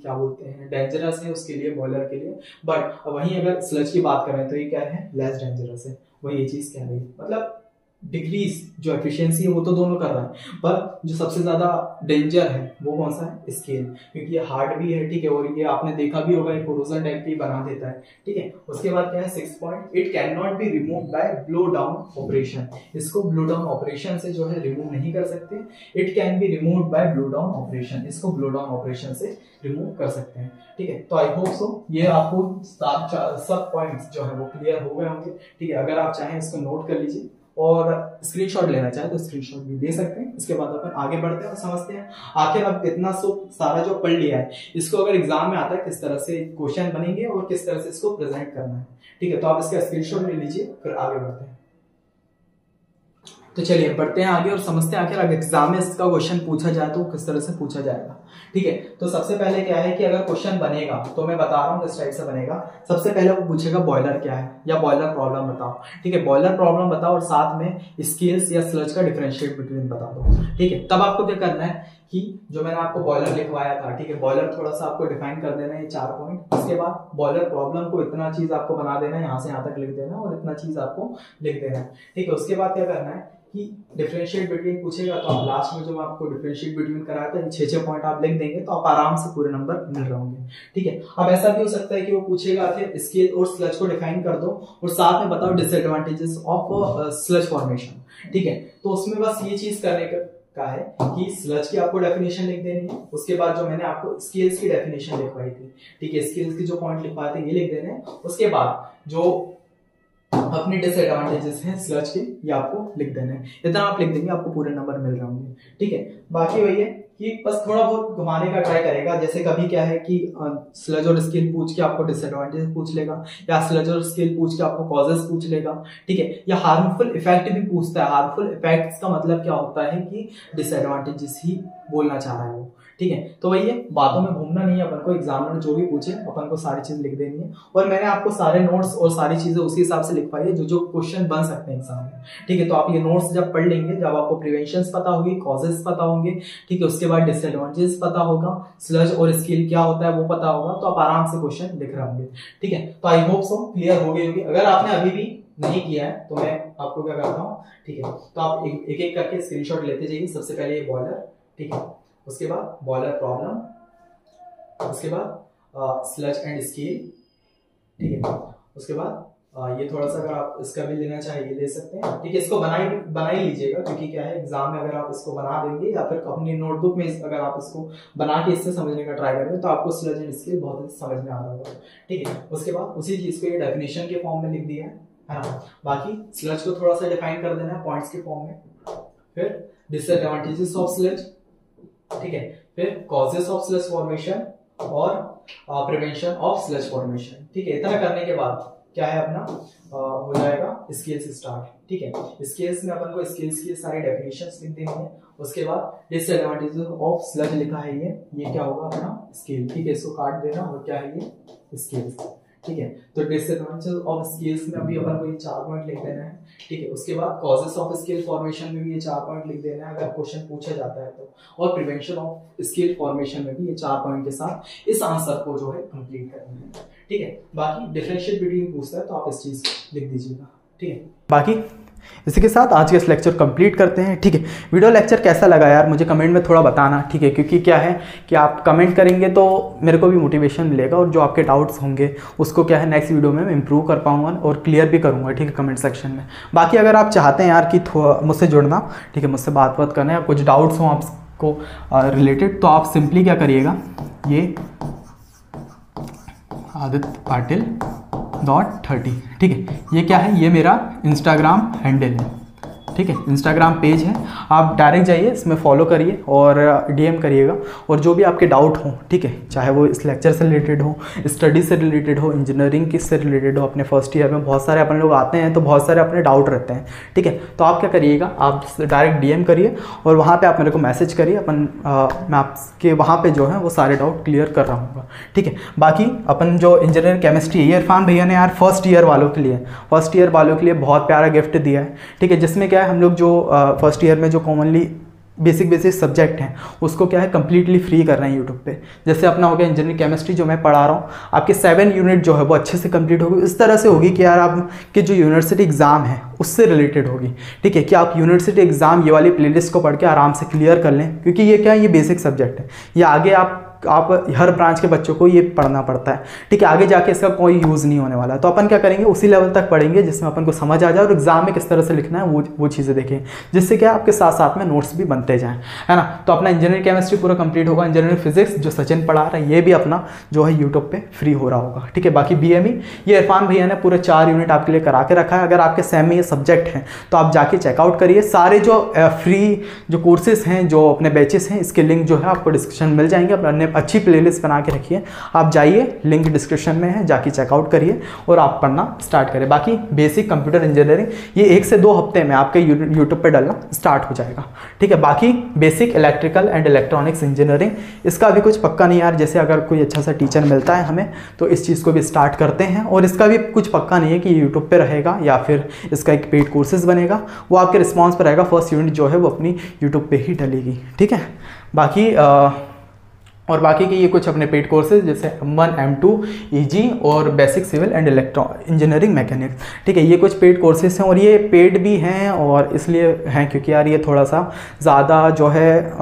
क्या बोलते हैं डेंजरस है उसके लिए, बॉयलर के लिए। बट वहीं अगर स्लज की बात करें तो ये क्या है, लेस डेंजरस है। वही ये चीज कह रही है, मतलब डिक्रीज जो एफिशिएंसी है वो तो दोनों कर रहा है, पर जो सबसे ज्यादा डेंजर है वो कौन सा है, स्केल, क्योंकि ये हार्ड भी है, ठीक है, और ये आपने देखा भी होगा कोरोजन टाइप की बना देता है, ठीक है। उसके बाद क्या है 6th point, it can not be remove by blow down operation, इसको ब्लो डाउन ऑपरेशन से जो है रिमूव नहीं कर सकते। It can be remove by blow down operation, इसको ब्लो डाउन ऑपरेशन से रिमूव कर सकते हैं, ठीक है। तो आई होप सो ये आपको सब पॉइंट्स जो है वो क्लियर हो गए होंगे, ठीक है। अगर आप चाहें इसको नोट कर लीजिए और स्क्रीनशॉट लेना चाहे तो स्क्रीनशॉट भी ले सकते हैं। इसके बाद अपन आगे बढ़ते हैं और समझते हैं आखिर अब इतना सारा जो पढ़ लिया है इसको अगर एग्जाम में आता है किस तरह से क्वेश्चन बनेंगे और किस तरह से इसको प्रेजेंट करना है, ठीक है। तो आप इसका स्क्रीनशॉट ले लीजिए, फिर आगे बढ़ते हैं। तो चलिए बढ़ते हैं आगे और समझते हैं आखिर अगर एग्जाम में इसका क्वेश्चन पूछा जाए तो किस तरह से पूछा जाएगा। ठीक है, तो सबसे पहले क्या है कि अगर क्वेश्चन बनेगा तो मैं बता रहा हूँ किस टाइप से बनेगा। सबसे पहले वो पूछेगा बॉयलर क्या है या बॉयलर प्रॉब्लम बताओ। ठीक है, बॉयलर प्रॉब्लम बताओ और साथ में स्केल्स या स्लज का डिफरेंशिएट बिटवीन बता दो। ठीक है, तब आपको क्या करना है कि जो मैंने आपको बॉयलर लिखवाया था, ठीक है, बॉयलर थोड़ा सा आपको डिफाइन कर देना है 4 पॉइंट। उसके बाद बॉयलर प्रॉब्लम को इतना चीज आपको बना देना है, यहाँ से यहाँ तक लिख देना और इतना चीज आपको लिख देना है। ठीक है, उसके बाद क्या करना है कि डिफरेंशिएट बिटवीन पूछेगा तो आप लास्ट में जो मैं आपको डिफरेंशिएट बिटवीन कराया था 6 पॉइंट आप लिख देंगे तो आप आराम से पूरे नंबर मिल रहे होंगे। ठीक है, अब ऐसा भी हो सकता है कि वो पूछेगा फिर स्केल और स्लज को डिफाइन कर दो और साथ में बताओ डिसएडवांटेजेस ऑफ स्लज फॉर्मेशन। ठीक है, तो उसमें बस ये चीज करने का है कि स्लज की आपको डेफिनेशन लिख देनी है। उसके बाद जो मैंने आपको स्केल्स की डेफिनेशन लिखवाई थी, ठीक है, स्केल्स की जो पॉइंट लिखवाए थे ये लिख देने हैं। उसके बाद जो अपने डिसएडवांटेजेस हैं स्लज के ये आपको लिख देना है। इतना आप लिख देंगे आपको पूरे नंबर मिल रहे होंगे। ठीक है, बाकी वही है कि बस थोड़ा बहुत घुमाने का ट्राई करेगा। जैसे कभी क्या है कि स्लज और स्केल पूछ के आपको डिसएडवांटेज पूछ लेगा या स्लज और स्केल पूछ के आपको कॉजेस पूछ लेगा। ठीक है, या हार्मफुल इफेक्ट भी पूछता है। हार्मफुल इफेक्ट्स का मतलब क्या होता है कि डिसएडवांटेजेस ही बोलना चाह रहा है वो। ठीक है, तो वही है, बातों में घूमना नहीं है अपन को। एग्जामिनर जो भी पूछे अपन को सारी चीज लिख देनी है और मैंने आपको सारे नोट्स और सारी चीजें उसी हिसाब से लिखवाई है जो जो क्वेश्चन बन सकते हैं एग्जाम में। ठीक है, तो आप ये नोट्स जब पढ़ लेंगे, जब आपको प्रिवेंशंस पता होगी, कॉजेस पता होंगे, ठीक है, उसके बाद डिसएडवांटेजेस पता होगा, स्लज और स्केल क्या होता है वो पता होगा, तो आप आराम से क्वेश्चन लिख रहे होंगे। ठीक है, तो आई होप सो क्लियर हो गई होगी। अगर आपने अभी भी नहीं किया है तो मैं आपको क्या करता हूँ, ठीक है, तो आप एक एक करके स्क्रीनशॉट लेते जाइए। सबसे पहले ये बॉयलर, ठीक है, उसके बाद बॉयलर प्रॉब्लम, उसके बाद स्लज एंड स्केल, ठीक है, उसके बाद ये थोड़ा सा अगर आप इसका भी लेना चाहिए ले सकते हैं। ठीक है, इसको बना ही लीजिएगा क्योंकि क्या है एग्जाम में अगर आप इसको बना देंगे या फिर अपनी नोटबुक में अगर आप इसको बना के इससे समझने का ट्राई करेंगे तो आपको स्लज एंड स्केल बहुत समझ में आ रहा होगा। ठीक है, उसके बाद उसी चीज को ये डेफिनेशन के फॉर्म में लिख दिया है ना। बाकी स्लज को थोड़ा सा डिफाइन कर देना है पॉइंट्स के फॉर्म में, फिर डिसएडवांटेजेस ऑफ स्लज, ठीक है, फिर कॉजेस ऑफ स्लज फॉर्मेशन और प्रिवेंशन ऑफ स्लज फॉर्मेशन। ठीक है, इतना करने के बाद क्या है अपना हो जाएगा स्केल्स स्टार्ट। ठीक है, स्केल्स में अपन को स्केल्स की सारी डेफिनेशंस लिख देनी है। उसके बाद डिसएडवांटेजेस ऑफ स्लज लिखा है ये क्या होगा अपना स्केल। ठीक है, इसको काट देना और क्या है ये स्केल्स। ठीक है, तो डिसएडवांटेजेस ऑफ स्केल्स में अभी अपन को ये 4 पॉइंट लिख देना है। ठीक है, उसके बाद कॉजेस ऑफ स्केल फॉर्मेशन में भी ये 4 पॉइंट लिख देना है अगर क्वेश्चन पूछा जाता है तो, और प्रिवेंशन ऑफ स्केल फॉर्मेशन में भी ये 4 पॉइंट के साथ इस आंसर को जो है कंप्लीट करना है। ठीक है, बाकी डिफरेंशिएट बिटवीन पूछता है तो आप इस चीज लिख दीजिएगा। ठीक है, बाकी इसी के साथ आज के इस लेक्चर कंप्लीट करते हैं। ठीक है, वीडियो लेक्चर कैसा लगा यार मुझे कमेंट में थोड़ा बताना। ठीक है, क्योंकि क्या है कि आप कमेंट करेंगे तो मेरे को भी मोटिवेशन मिलेगा और जो आपके डाउट्स होंगे उसको क्या है नेक्स्ट वीडियो में मैं इंप्रूव कर पाऊंगा और क्लियर भी करूंगा। ठीक है, कमेंट सेक्शन में। बाकी अगर आप चाहते हैं यार कि मुझसे जुड़ना, ठीक है, मुझसे बात करना है, कुछ डाउट्स हों आपको रिलेटेड, तो आप सिंपली क्या करिएगा, ये आदित्य पाटिल .30, ठीक है, ये क्या है, ये मेरा इंस्टाग्राम हैंडल है। ठीक है, इंस्टाग्राम पेज है, आप डायरेक्ट जाइए इसमें फॉलो करिए और डीएम करिएगा और जो भी आपके डाउट हो, ठीक है, चाहे वो इस लेक्चर से रिलेटेड हो, स्टडी से रिलेटेड हो, इंजीनियरिंग किस से रिलेटेड हो, अपने फर्स्ट ईयर में बहुत सारे अपन लोग आते हैं तो बहुत सारे अपने डाउट रहते हैं। ठीक है, तो आप क्या करिएगा, आप डायरेक्ट डीएम करिए और वहाँ पर आप मेरे को मैसेज करिए, मैं आपके वहाँ पर जो है वो सारे डाउट क्लियर कर रहा हूँ। ठीक है, बाकी अपन जो इंजीनियर केमिस्ट्री, ये इरफान भैया ने यार फर्स्ट ईयर वालों के लिए बहुत प्यारा गिफ्ट दिया है। ठीक है, जिसमें क्या है हम लोग जो फर्स्ट ईयर में जो कॉमनली बेसिक सब्जेक्ट हैं उसको क्या है कंप्लीटली फ्री कर रहे हैं यूट्यूब पे। जैसे अपना हो गया इंजीनियरिंग केमिस्ट्री जो मैं पढ़ा रहा हूँ, आपके 7 यूनिट जो है वो अच्छे से कंप्लीट होगी। इस तरह से होगी कि यार आपके जो यूनिवर्सिटी एग्जाम है उससे रिलेटेड होगी। ठीक है, कि आप यूनिवर्सिटी एग्जाम ये वाली प्लेलिस्ट को पढ़ के आराम से क्लियर कर लें, क्योंकि ये क्या है, ये बेसिक सब्जेक्ट है, ये आगे आप हर ब्रांच के बच्चों को ये पढ़ना पड़ता है। ठीक है, आगे जाके इसका कोई यूज़ नहीं होने वाला है। तो अपन क्या करेंगे, उसी लेवल तक पढ़ेंगे जिसमें अपन को समझ आ जाए और एग्जाम में किस तरह से लिखना है वो चीज़ें देखें, जिससे क्या आपके साथ साथ में नोट्स भी बनते जाएं, है ना। तो अपना इंजीनियरिंग केमिस्ट्री पूरा कंप्लीट होगा। इंजीनियरिंग फिजिक्स जो सचिन पढ़ा रहा है ये भी अपना जो है यूट्यूब पर फ्री हो रहा होगा। ठीक है, बाकी BME ये इरफान भैया ने पूरे 4 यूनिट आपके लिए करा के रखा है। अगर आपके सेम में ये सब्जेक्ट हैं तो आप जाके चेकआउट करिए। सारे जो फ्री जो कोर्सेज हैं, जो अपने बैचेस हैं, इसके लिंक जो है आपको डिस्क्रिप्शन मिल जाएंगे। अपने अच्छी प्लेलिस्ट बना के रखी है, आप जाइए, लिंक डिस्क्रिप्शन में है, जाके चेकआउट करिए और आप पढ़ना स्टार्ट करें। बाकी बेसिक कंप्यूटर इंजीनियरिंग ये 1 से 2 हफ्ते में आपके यूट्यूब पे डलना स्टार्ट हो जाएगा, ठीक है। बाकी basic electrical and electronics engineering, इसका अभी कुछ पक्का नहीं यार, जैसे अगर कोई अच्छा सा टीचर मिलता है हमें तो इस चीज़ को भी स्टार्ट करते हैं, और इसका भी कुछ पक्का नहीं है कि यूट्यूब पे रहेगा या फिर इसका एक पेड कोर्सेज बनेगा, वो आपके रिस्पॉन्स पर रहेगा। फर्स्ट यूनिट जो है वो अपनी यूट्यूब पे ही डलेगी, ठीक है। बाकी के ये कुछ अपने पेड कोर्सेज जैसे M1 M2 EG और basic civil and electro engineering mechanics, ठीक है। ये कुछ पेड कोर्सेज हैं और ये पेड भी हैं, और इसलिए हैं क्योंकि यार ये थोड़ा सा ज़्यादा जो है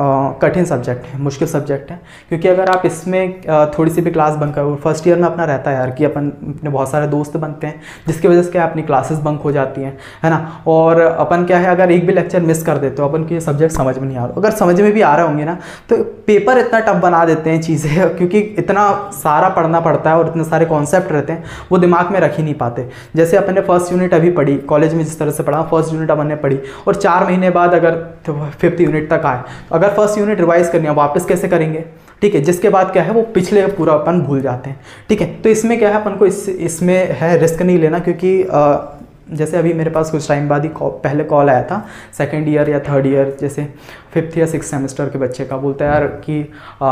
कठिन सब्जेक्ट है, मुश्किल सब्जेक्ट है, क्योंकि अगर आप इसमें थोड़ी सी भी क्लास बंक करो, फर्स्ट ईयर में अपना रहता है यार कि अपने बहुत सारे दोस्त बनते हैं, जिसकी वजह से क्या अपनी क्लासेस बंक हो जाती हैं, है ना। और अपन क्या है, अगर एक भी लेक्चर मिस कर देते हो, अपन को ये सब्जेक्ट समझ में नहीं आ रहा, अगर समझ में भी आ रहे होंगे ना तो पेपर इतना टफ बना देते हैं चीज़ें, क्योंकि इतना सारा पढ़ना पड़ता है और इतने सारे कॉन्सेप्ट रहते हैं, वो दिमाग में रख ही नहीं पाते। जैसे अपन ने फर्स्ट यूनिट अभी पढ़ी, कॉलेज में जिस तरह से पढ़ा, फर्स्ट यूनिट अपन ने पढ़ी और 4 महीने बाद अगर 5th यूनिट तक आए, अगर फर्स्ट यूनिट रिवाइज करनी है वापस कैसे करेंगे, ठीक है। जिसके बाद क्या है वो पिछले पूरा अपन भूल जाते हैं, ठीक है। तो इसमें क्या है, अपन को इसमें है रिस्क नहीं लेना, क्योंकि जैसे अभी मेरे पास कुछ टाइम बाद ही पहले कॉल आया था, 2nd ईयर या 3rd ईयर जैसे 5th या 6th सेमेस्टर के बच्चे का, बोलता है यार कि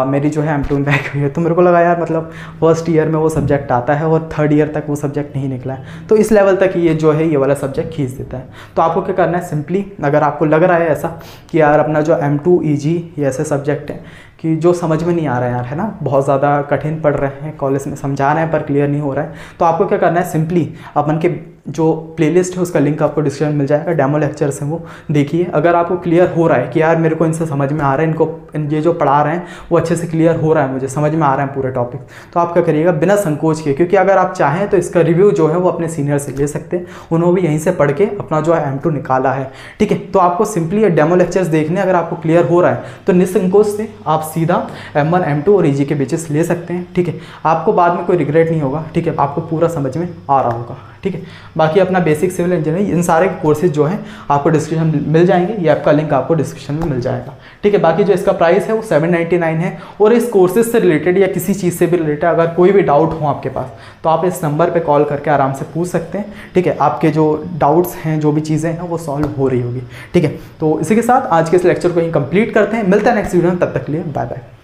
मेरी जो है M2 में बैक हुई है। तो मेरे को लगा यार मतलब फर्स्ट ईयर में वो सब्जेक्ट आता है और 3rd ईयर तक वो सब्जेक्ट नहीं निकला है, तो इस लेवल तक ये जो है ये वाला सब्जेक्ट खींच देता है। तो आपको क्या करना है, सिंपली अगर आपको लग रहा है ऐसा कि यार अपना जो M2 EG ये ऐसे सब्जेक्ट है कि जो समझ में नहीं आ रहा है यार, है ना, बहुत ज़्यादा कठिन पढ़ रहे हैं, कॉलेज में समझा रहे हैं पर क्लियर नहीं हो रहा है, तो आपको क्या करना है, सिंपली अपन के जो प्लेलिस्ट है उसका लिंक आपको डिस्क्रिप्शन में मिल जाएगा, डेमो लेक्चर्स हैं वो देखिए। अगर आपको क्लियर हो रहा है कि यार मेरे को इनसे समझ में आ रहा है, ये जो पढ़ा रहे हैं वो अच्छे से क्लियर हो रहा है, मुझे समझ में आ रहा है पूरे टॉपिक, तो आप क्या करिएगा बिना संकोच के, क्योंकि अगर आप चाहें तो इसका रिव्यू जो है वो अपने सीनियर से ले सकते हैं, उन्होंने भी यहीं से पढ़ के अपना जो है M2 निकाला है, ठीक है। तो आपको सिंपली डेमो लेक्चर्स देखने, अगर आपको क्लियर हो रहा है तो निसंकोच से आप सीधा M1 M2 और EG के बेचेस ले सकते हैं, ठीक है। आपको बाद में कोई रिग्रेट नहीं होगा, ठीक है, आपको पूरा समझ में आ रहा होगा, ठीक है। बाकी अपना बेसिक सिविल इंजीनियरिंग, इन सारे कोर्सेज जो हैं आपको डिस्क्रिप्शन में मिल जाएंगे, ये आपका लिंक आपको डिस्क्रिप्शन में मिल जाएगा, ठीक है। बाकी जो इसका प्राइस है वो 799 है, और इस कोर्सेज से रिलेटेड या किसी चीज़ से भी रिलेटेड अगर कोई भी डाउट हो आपके पास तो आप इस नंबर पर कॉल करके आराम से पूछ सकते हैं, ठीक है। आपके जो डाउट्स हैं, जो भी चीज़ें हैं वो सॉल्व हो रही होगी, ठीक है। तो इसी के साथ आज के इस लेक्चर को यहीं कंप्लीट करते हैं, मिलता है नेक्स्ट वीडियो में, तब तक के लिए बाय बाय।